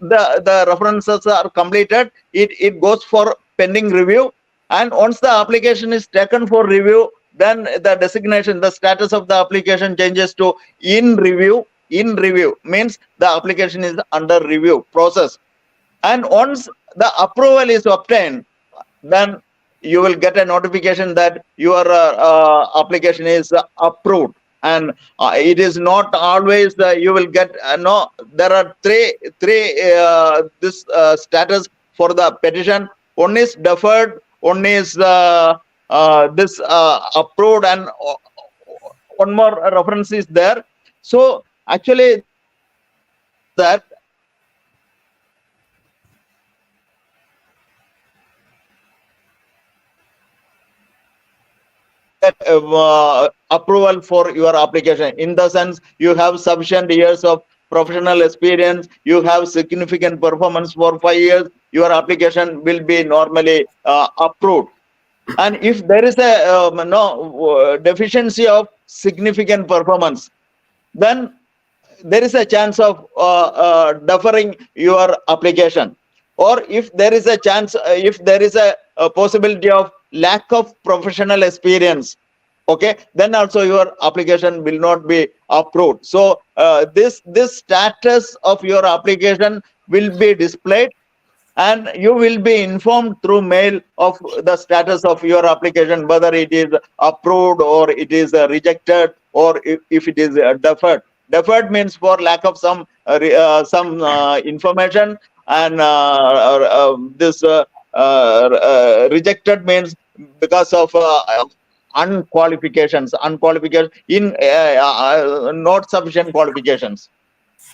the references are completed, it goes for pending review. And once the application is taken for review, then the designation, the status of the application changes to in review. In review means the application is under review process. And once the approval is obtained, then you will get a notification that your application is approved. And it is not always you will get no. There are three this status for the petition. One is deferred, one is this approved, and one more reference is there. So actually that approval for your application, in the sense you have sufficient years of professional experience, you have significant performance for 5 years, your application will be normally approved. And if there is a deficiency of significant performance, then there is a chance of deferring your application. Or if there is a chance, if there is a possibility of lack of professional experience, okay, then also your application will not be approved. So this status of your application will be displayed, and you will be informed through mail of the status of your application, whether it is approved or it is rejected, or if it is deferred. Deferred means for lack of some information, and this rejected means because of unqualifications in not sufficient qualifications.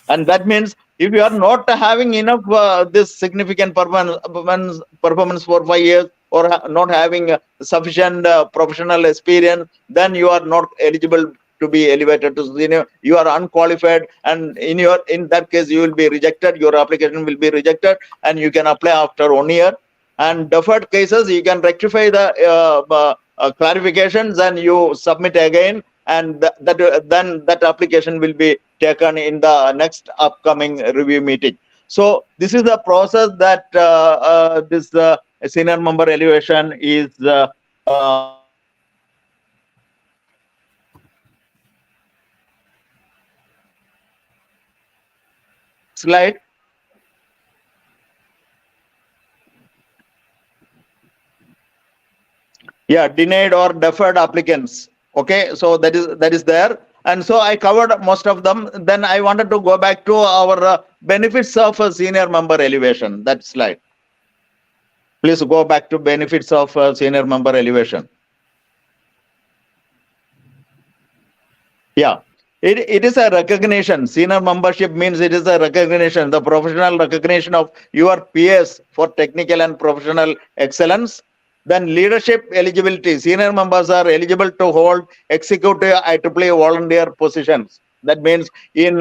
And that means if you are not having enough this significant performance for 5 years, or not having sufficient professional experience, then you are not eligible to be elevated to senior. You are unqualified, and in that case you will be rejected. Your application will be rejected, and you can apply after 1 year. And deferred cases, you can rectify the clarifications and you submit again, and then that application will be taken in the next upcoming review meeting. So this is the process that this senior member elevation is slide. Yeah, denied or deferred applicants. Okay, so that is there. And so I covered most of them. Then I wanted to go back to our benefits of a senior member elevation. That slide. Please go back to benefits of senior member elevation. Yeah, it is a recognition. Senior membership means it is a recognition, the professional recognition of your peers for technical and professional excellence. Then leadership eligibility. Senior members are eligible to hold executive IEEE volunteer positions. That means in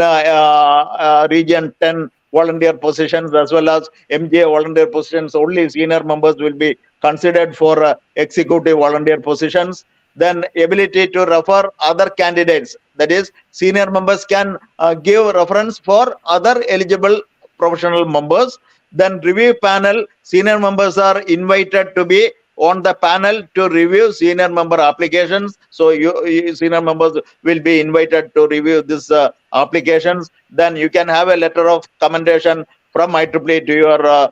region 10 volunteer positions as well as MGA volunteer positions, only senior members will be considered for executive volunteer positions. then ability to refer other candidates. That is, senior members can give reference for other eligible professional members. Then review panel, senior members are invited to be on the panel to review senior member applications. So you senior members will be invited to review these applications. Then you can have a letter of commendation from IEEE to your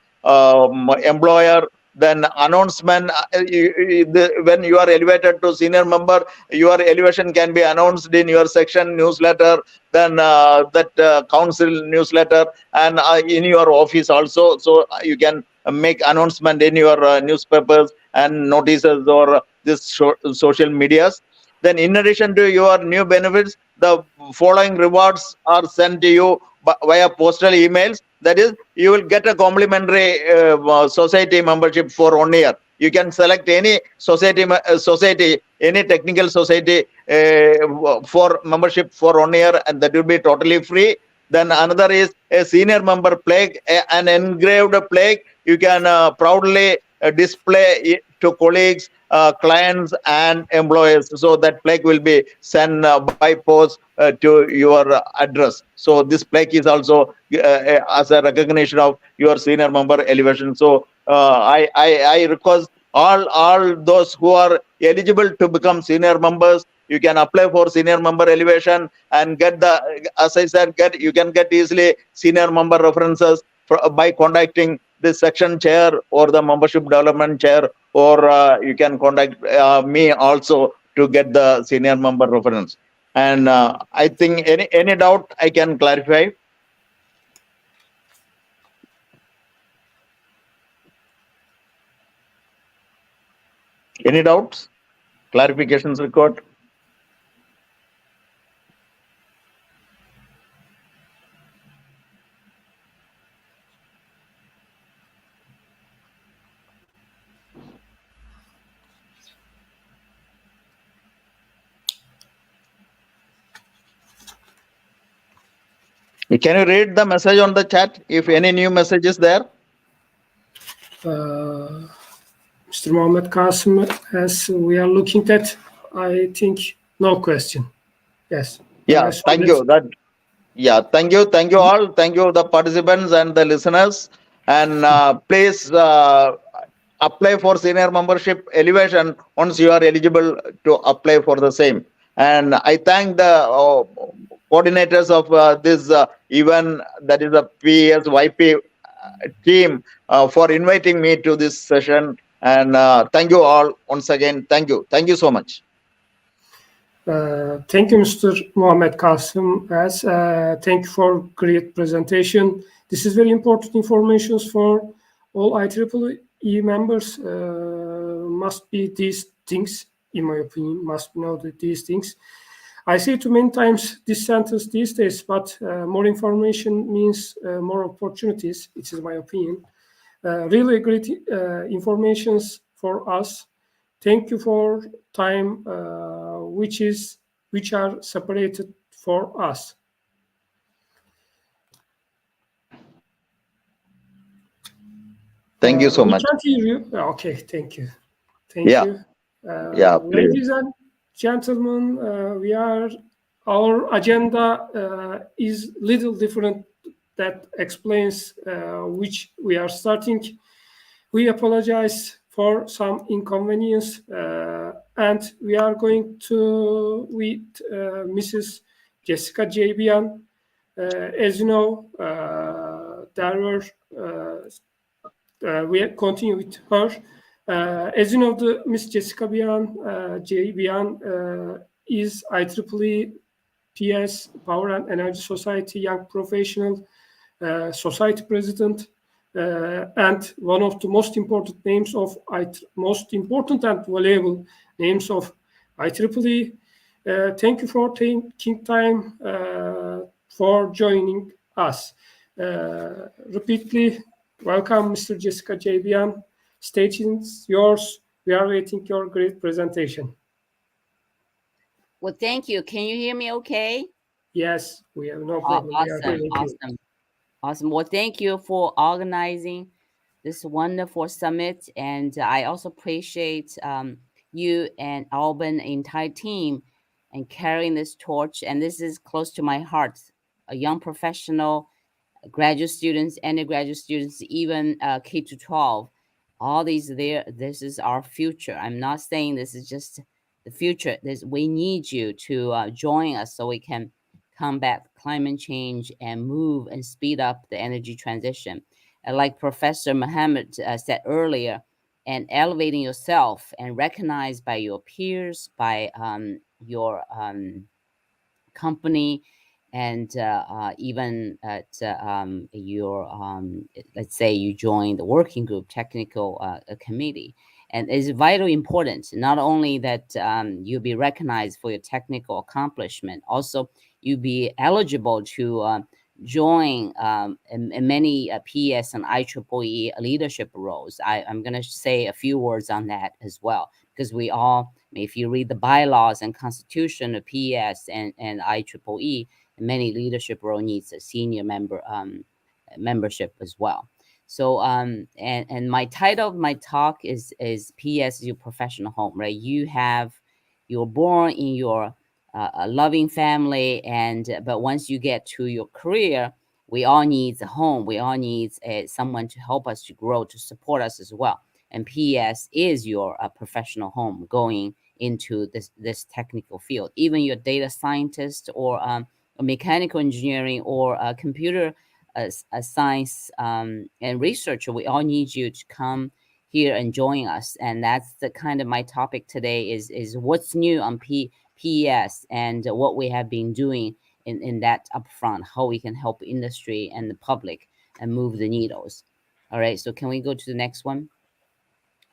employer. Then announcement, when you are elevated to senior member, your elevation can be announced in your section newsletter, then that council newsletter, and in your office also. So you can make announcement in your newspapers and notices or this social medias. Then in addition to your new benefits, the following rewards are sent to you via postal emails. That is, you will get a complimentary society membership for 1 year. You can select any society, any technical society for membership for 1 year, and that will be totally free. Then another is a senior member plaque, an engraved plaque. You can proudly display it to colleagues, clients, and employees. So that plaque will be sent by post to your address. So this plaque is also as a recognition of your senior member elevation. So I request all those who are eligible to become senior members, you can apply for senior member elevation and get the, as I said, you can get easily senior member references by contacting the section chair or the membership development chair, or you can contact me also to get the senior member reference. And I think any doubt I can clarify. Any doubts? Clarifications required? Can you read the message on the chat if any new message is there? Mr. Mohammed Qasim, as we are looking at, I think no question. Yes. Yeah, thank you. Thank you all. Thank you the participants and the listeners. And please apply for senior membership elevation once you are eligible to apply for the same. And I thank the coordinators of this event, that is the PES YP team, for inviting me to this session. And thank you all once again. Thank you. Thank you so much. Thank you, Mr. Mohammed Qasim. Thank you for great presentation. This is very important information for all IEEE members. Must be these things, in my opinion, must know that these things. I say too many times this sentence these days, but more information means more opportunities. It is my opinion. Really great informations for us. Thank you for time which are separated for us. Thank you so much. Can't hear you. Okay, thank you. Thank you. Ladies and gentlemen, our agenda is little different. That explains which we are starting. We apologize for some inconvenience, and we are going to with Mrs. Jessica Jabian. As you know, we continue with her. As you know, Miss Jessica Jabian is IEEE PES Power and Energy Society Young Professional Society President. And one of the most important names of most important and valuable names of IEEE. Thank you for taking time for joining us. Repeatedly welcome, Mr. Jessica Jabian. Stage is yours. We are waiting your great presentation. Well, thank you. Can you hear me okay? Yes, we have no problem. Awesome. Well, thank you for organizing this wonderful summit. And I also appreciate you and Alban entire team and carrying this torch. And this is close to my heart. A young professional, graduate students, undergraduate students, even K to 12, all these there. This is our future. I'm not saying this is just the future. We need you to join us so we can combat climate change and move and speed up the energy transition. And like Professor Mohammed said earlier, and elevating yourself and recognized by your peers, by your company, and even at your let's say you join the working group technical committee. And it's vitally important not only that you'll be recognized for your technical accomplishment, also you'll be eligible to join in many PES and IEEE leadership roles. I'm going to say a few words on that as well, because we all, if you read the bylaws and constitution of PES and IEEE, many leadership role needs a senior membership as well. So and my title of my talk is PES your professional home, right? You're born in your a loving family, and but once you get to your career, we all need a home. We all need someone to help us to grow, to support us as well. And PES is your professional home going into this technical field. Even your data scientist or a mechanical engineering or a computer science and researcher, we all need you to come here and join us. And that's the kind of my topic today is what's new on PES and what we have been doing in that upfront, how we can help industry and the public and move the needles. All right, so can we go to the next one?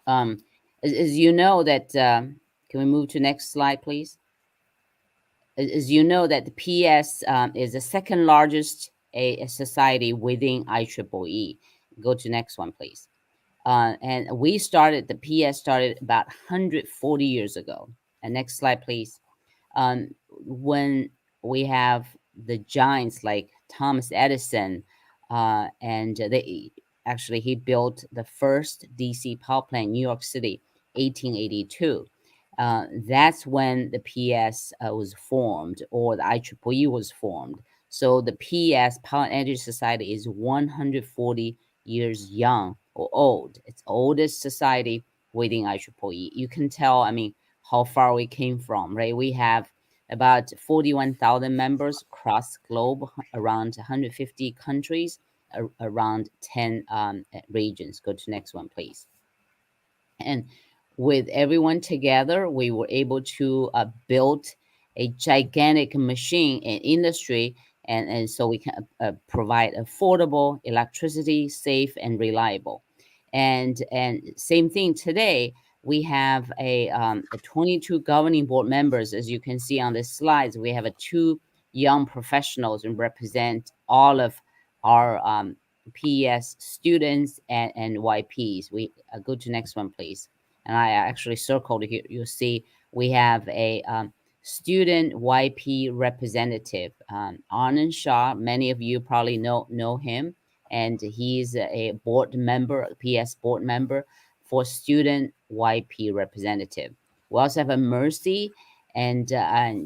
As you know that, can we move to next slide, please? As you know that the PES is the second largest a society within IEEE. Go to next one, please. And we started, the PES started about 140 years ago. And next slide, please. When we have the giants like Thomas Edison, and actually he built the first DC power plant in New York City, 1882. That's when the PES was formed, or the IEEE was formed. So the PES, Power and Energy Society, is 140 years young or old. It's oldest society within IEEE. You can tell, I mean, how far we came from, right? We have about 41,000 members across the globe, around 150 countries, around 10 regions. Go to next one, please. And with everyone together, we were able to build a gigantic machine and industry, and so we can provide affordable electricity, safe and reliable. And same thing today, we have a 22 governing board members. As you can see on the slides, we have two young professionals and represent all of our PES students and YPs. We go to next one, please. And I actually circled here. You'll see we have a student YP representative, Anand Shah. Many of you probably know him, and he's a board member, PES board member for student YP representative. We also have a Mercy, and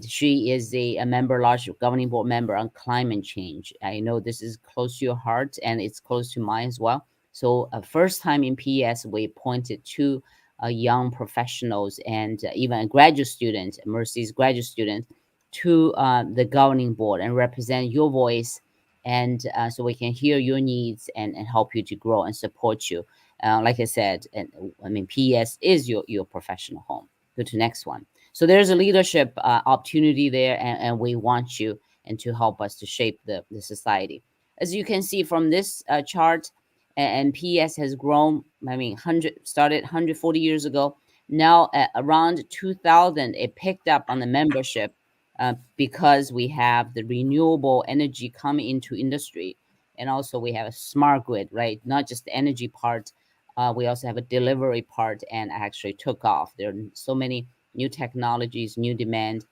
she is a member, large governing board member on climate change. I know this is close to your heart, and it's close to mine as well. So first time in PES, we appointed two young professionals and even a graduate student, Mercy's graduate student, to the governing board and represent your voice, and so we can hear your needs and help you to grow and support you. Like I said, and I mean, PES is your professional home. Go to next one. So there's a leadership opportunity there, and we want you and to help us to shape the society. As you can see from this chart, and PES has grown. I mean, started 140 years ago. Now, around 2000, it picked up on the membership because we have the renewable energy coming into industry, and also we have a smart grid, right? Not just the energy part. We also have a delivery part, and actually took off. There are so many new technologies, new demand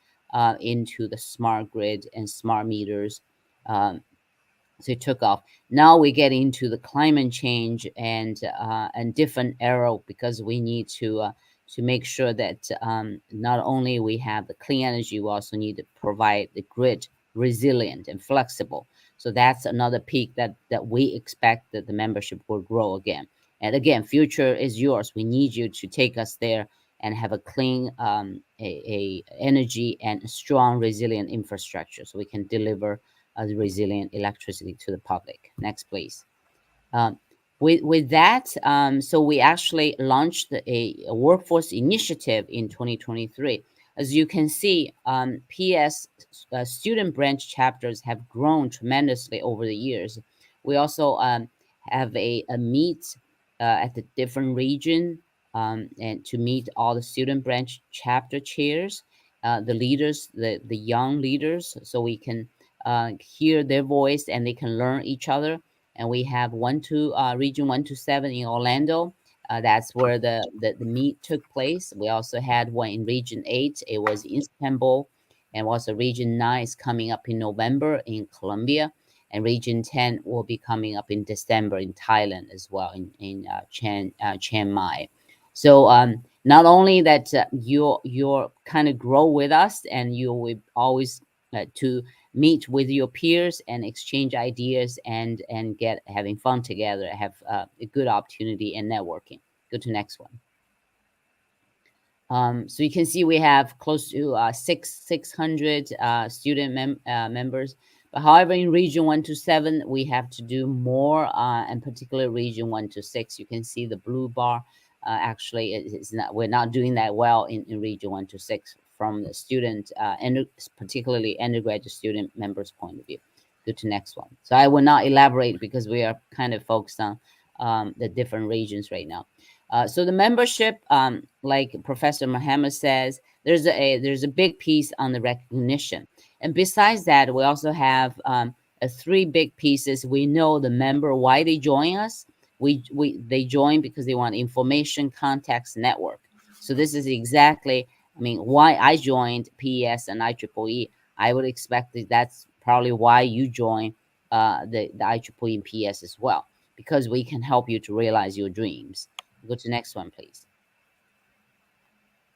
into the smart grid and smart meters. So it took off. Now we get into the climate change and different era, because we need to to make sure that not only we have the clean energy, we also need to provide the grid resilient and flexible. So that's another peak that we expect that the membership will grow again. And again, future is yours. We need you to take us there and have a clean a energy and strong resilient infrastructure so we can deliver resilient electricity to the public. Next, please. With that, so we actually launched a workforce initiative in 2023. As you can see, PES student branch chapters have grown tremendously over the years. We also have a meet at the different region and to meet all the student branch chapter chairs, the leaders, the young leaders, so we can hear their voice and they can learn each other. And we have region 127 in Orlando. That's where the meet took place. We also had one in region 8. It was in Istanbul, and also region 9 is coming up in November in Colombia, and region 10 will be coming up in December in Thailand as well, in Chiang Mai. So not only that you're kind of grow with us, and you will always to meet with your peers and exchange ideas and get having fun together, have a good opportunity and networking. Go to next one. So you can see we have close to 600 student members. But however, in region 1 to 7, we have to do more, and particularly region 1 to 6. You can see the blue bar. Actually, it's not, we're not doing that well in region 1 to 6 from the student, and particularly undergraduate student members' point of view. Go to next one. So I will not elaborate because we are kind of focused on the different regions right now. So the membership, like Professor Mohammed says, there's a big piece on the recognition. And besides that, we also have 3 big pieces. We know the member, why they join us. They join because they want information, contacts, network. So this is exactly, I mean, why I joined PES and IEEE. I would expect that that's probably why you join the IEEE and PES as well, because we can help you to realize your dreams. Go to next one, please.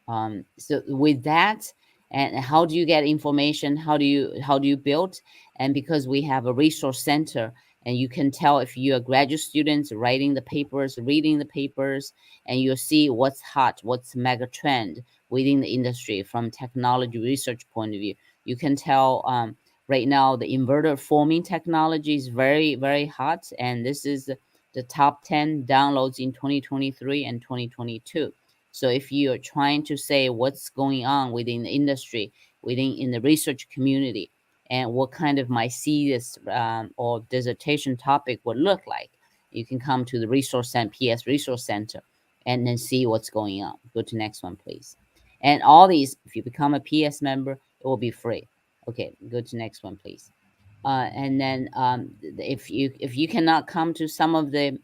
So with that, and how do you get information? How do you build? And because we have a resource center, and you can tell if you are graduate students writing the papers, reading the papers, and you'll see what's hot, what's mega trend within the industry from technology research point of view. You can tell right now the inverter forming technology is very, very hot, and this is the top 10 downloads in 2023 and 2022. So if you're trying to say what's going on within the industry, in the research community, and what kind of my thesis or dissertation topic would look like, you can come to the resource center, PES Resource Center, and then see what's going on. Go to next one, please. And all these, if you become a PES member, it will be free. Okay, go to next one, please. And then if you cannot come to some of the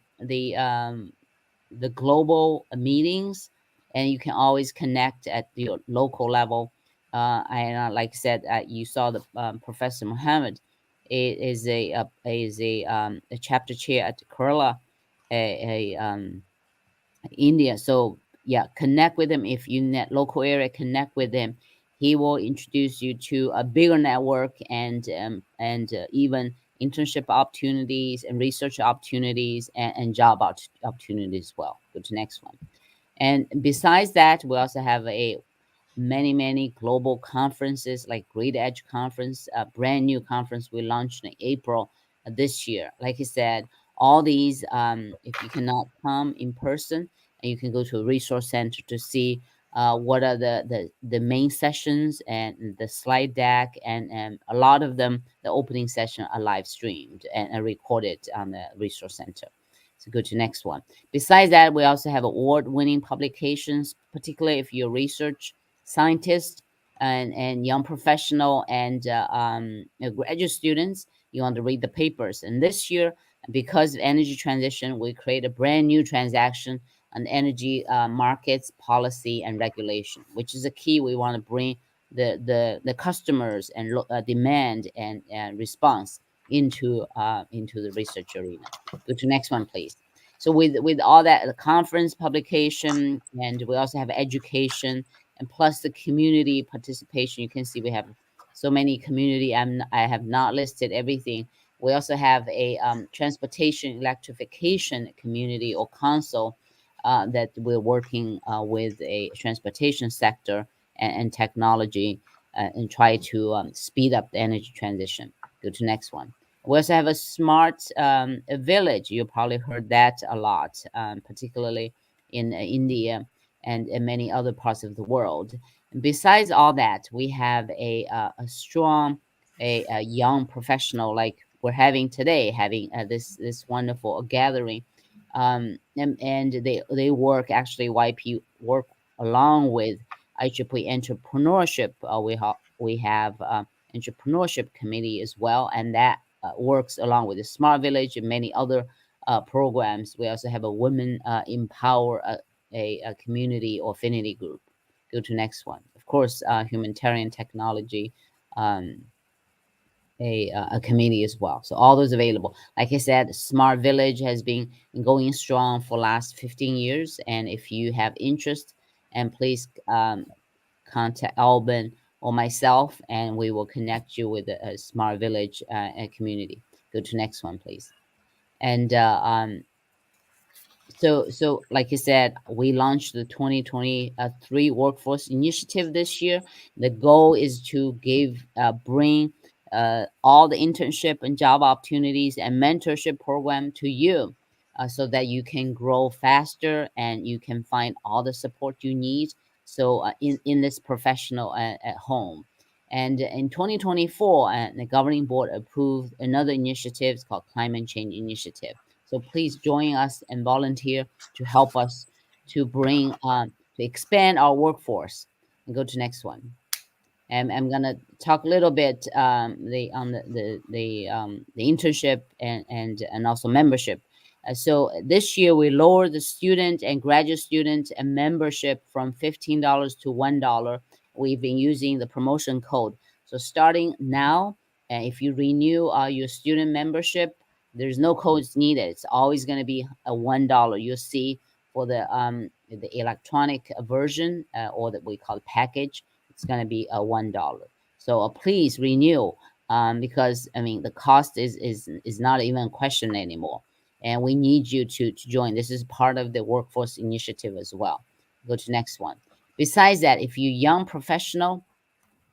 global meetings, and you can always connect at your local level. And like I said, you saw the Professor Mohammed is a chapter chair at Kerala, India. So yeah, connect with him. If you net local area, connect with him. He will introduce you to a bigger network and even internship opportunities and research opportunities and job opportunities as well. Go to next one. And besides that, we also have many global conferences like Great Edge Conference, a brand new conference we launched in April this year. Like I said, all these, if you cannot come in person, and you can go to a resource center to see what are the main sessions and the slide deck, and a lot of them, the opening session are live streamed and recorded on the resource center. So go to next one. Besides that, we also have award-winning publications, particularly if you're a research scientist and young professional and graduate students, you want to read the papers. And this year, because of energy transition, we create a brand new transaction on energy markets, policy, and regulation, which is a key. We want to bring the customers and demand and response into the research arena. Go to next one, please. So with all that, the conference publication, and we also have education, and plus the community participation. You can see we have so many community. I have not listed everything. We also have a transportation electrification community or council that we're working with a transportation sector and technology and try to speed up the energy transition. Go to next one. We also have a smart village. You probably heard that a lot, particularly in India and in many other parts of the world. And besides all that, we have a strong, a young professional like we're having today, having this wonderful gathering, and they work actually. YP work along with IEEE entrepreneurship. We have entrepreneurship committee as well, and that works along with the Smart Village and many other programs. We also have a Women Empower a community or affinity group. Go to next one. Of course, humanitarian technology, a committee as well. So all those available. Like I said, Smart Village has been going strong for last 15 years. And if you have interest, and please contact Alban or myself, and we will connect you with a Smart Village community. Go to next one, please. And so like I said, we launched the 2023 workforce initiative this year. The goal is to bring all the internship and job opportunities and mentorship program to you, so that you can grow faster and you can find all the support you need. So in this professional at home. And in 2024, the governing board approved another initiative. It's called Climate Change Initiative. So please join us and volunteer to help us to bring to expand our workforce. And go to next one. And I'm gonna talk a little bit the internship and also membership. So this year we lowered the student and graduate student and membership from $15 to $1. We've been using the promotion code. So starting now, if you renew your student membership, there's no codes needed. It's always going to be a $1. You'll see for the electronic version or that we call package, it's going to be a $1. So please renew, because I mean the cost is not even a question anymore, and we need you to join. This is part of the workforce initiative as well. Go to next one. Besides that, if you're young professional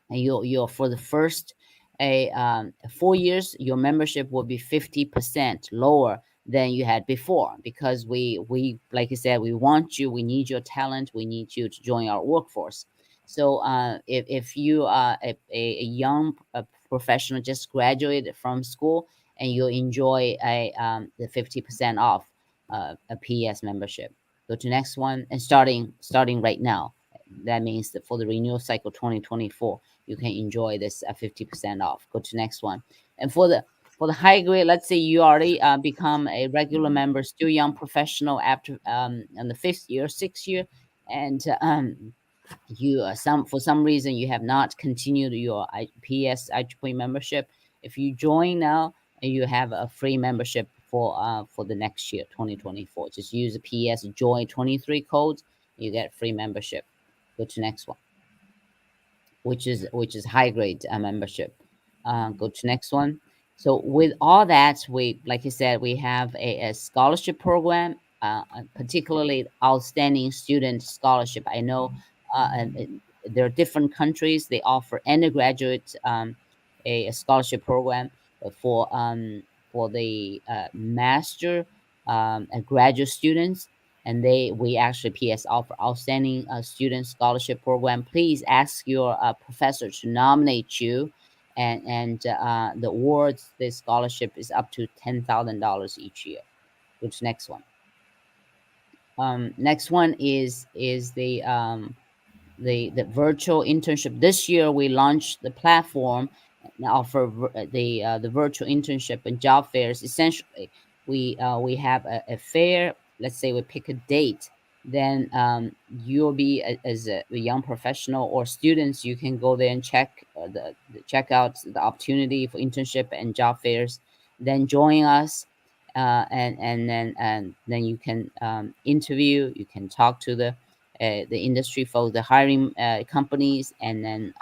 and you're for the first 4 years, your membership will be 50% lower than you had before, because we like I said, we want you, we need your talent, we need you to join our workforce. So if you are a young professional just graduated from school and you enjoy the 50% off a PES membership, go to next one. And starting right now, that means that for the renewal cycle 2024, you can enjoy this 50% off. Go to next one. And for the high grade, let's say you already become a regular member, still young professional after in the 5th year, 6th year, and you for some reason you have not continued your PES IEEE membership. If you join now, you have a free membership for the next year 2024. Just use the PES Joy 23 code, you get free membership. Go to next one, which is high grade membership. Go to next one. So with all that, we, like I said, we have a scholarship program, particularly outstanding student scholarship. I know there are different countries, they offer undergraduate a scholarship program for the master and graduate students. And we actually PES offer outstanding student scholarship program. Please ask your professor to nominate you, and the awards, the scholarship is up to $10,000 each year. Go to next one. Next one is the virtual internship. This year we launched the platform and offer the virtual internship and job fairs. Essentially, we have a fair. Let's say we pick a date, then you'll be as a young professional or students. You can go there and check check out the opportunity for internship and job fairs. Then join us. and then you can interview, you can talk to the industry folks, the hiring companies, and then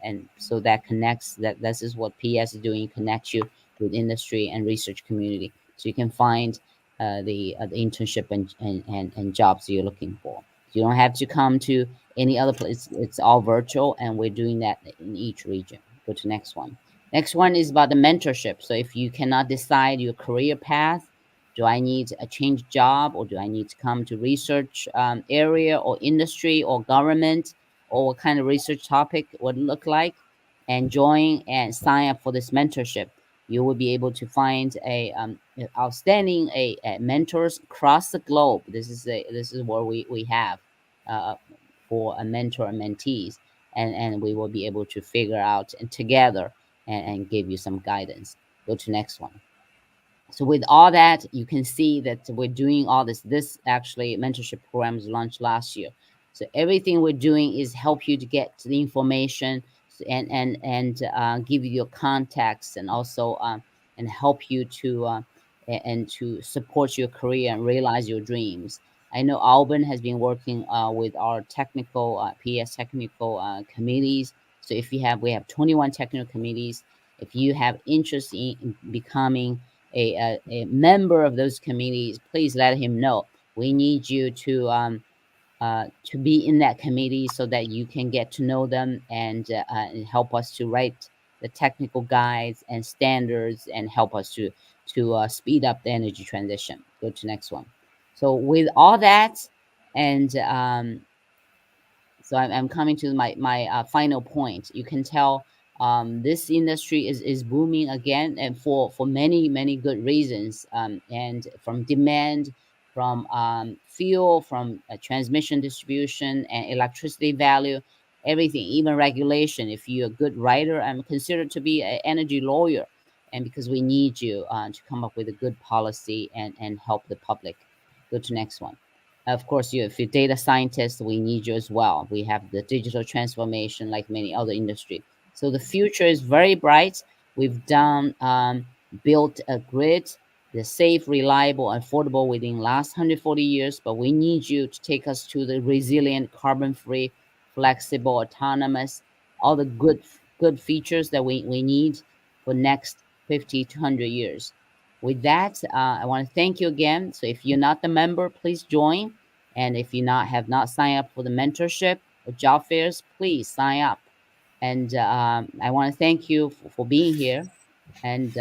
and so that connects, that this is what PES is doing, connects you with industry and research community, so you can find the internship and jobs you're looking for. You don't have to come to any other place. It's all virtual, and we're doing that in each region. Go to next one. Next one is about the mentorship. So if you cannot decide your career path, do I need a change job, or do I need to come to research area or industry or government, or what kind of research topic would look like, and join and sign up for this mentorship. You will be able to find a outstanding mentors across the globe. This is where we have for a mentor and mentees, and we will be able to figure out and together and give you some guidance. Go to next one. So with all that, you can see that we're doing all this. This actually mentorship program was launched last year. So everything we're doing is help you to get to the information and give you your contacts, and also and help you to and to support your career and realize your dreams. I know Alban has been working with our technical PES technical committees. So if you have, we have 21 technical committees. If you have interest in becoming a member of those committees, please let him know. We need you to be in that committee so that you can get to know them and help us to write the technical guides and standards, and help us to speed up the energy transition. Go to next one. So with all that, and so I'm coming to my final point. You can tell this industry is booming again, and for many good reasons, and from demand, from fuel, from transmission distribution and electricity value, everything, even regulation. If you're a good writer, I'm considered to be an energy lawyer, and because we need you to come up with a good policy and help the public. Go to next one. Of course, if you're data scientist, we need you as well. We have the digital transformation like many other industry. So the future is very bright. We've done built a grid, the safe, reliable, affordable within last 140 years, but we need you to take us to the resilient, carbon-free, flexible, autonomous, all the good features that we need for next 50 to 100 years. With that, I want to thank you again. So if you're not the member, please join. And if you have not signed up for the mentorship or job fairs, please sign up. And I want to thank you for being here. And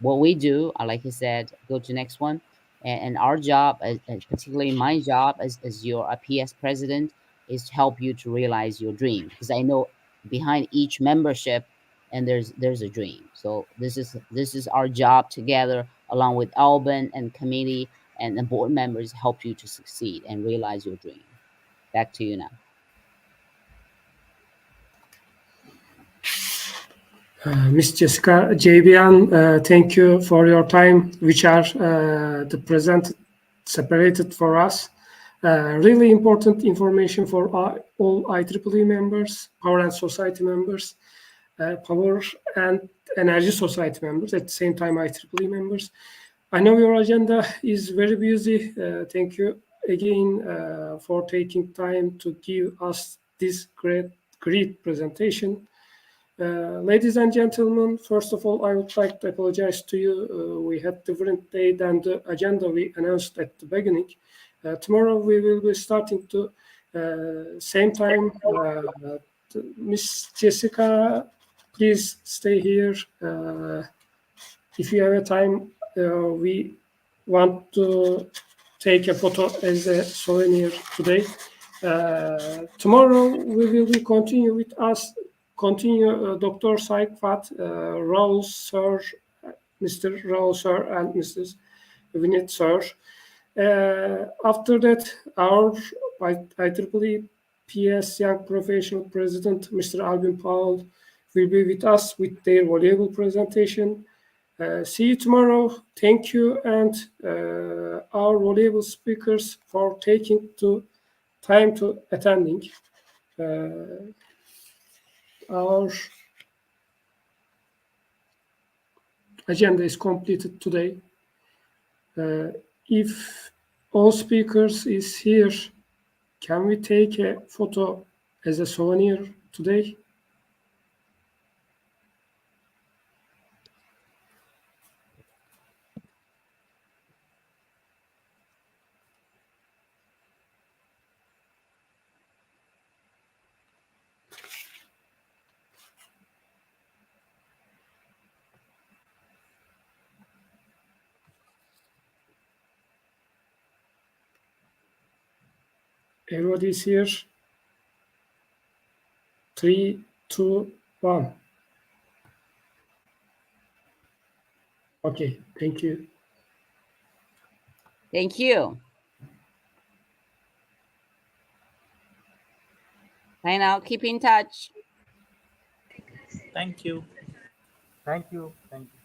what we do, like I said, go to next one. And our job, particularly my job as your PES president, is to help you to realize your dream. Because I know behind each membership, and there's a dream. So this is our job together, along with Alban and committee and the board members, help you to succeed and realize your dream. Back to you now. Miss Jessica, JBN, thank you for your time, which are the present separated for us. Really important information for all IEEE members, Power and Society members, Power and Energy Society members, at the same time IEEE members. I know your agenda is very busy. Thank you again for taking time to give us this great presentation. Ladies and gentlemen, first of all, I would like to apologize to you. We had different day than the agenda we announced at the beginning. Tomorrow we will be starting to same time. Miss Jessica, please stay here. If you have a time, we want to take a photo as a souvenir today. Tomorrow we will be continue Dr. Saikfat, Raul Sir, Mr. Raul Sir, and Mrs. Vinit Sir. After that, our IEEE PES Young Professional President, Mr. Alvin Powell, will be with us with their valuable presentation. See you tomorrow. Thank you, and our valuable speakers for taking time to attending. Our agenda is completed today. If all speakers is here, can we take a photo as a souvenir today? Everybody is here. 3, 2, 1. Okay, thank you. Thank you. Bye now. Keep in touch. Thank you. Thank you. Thank you.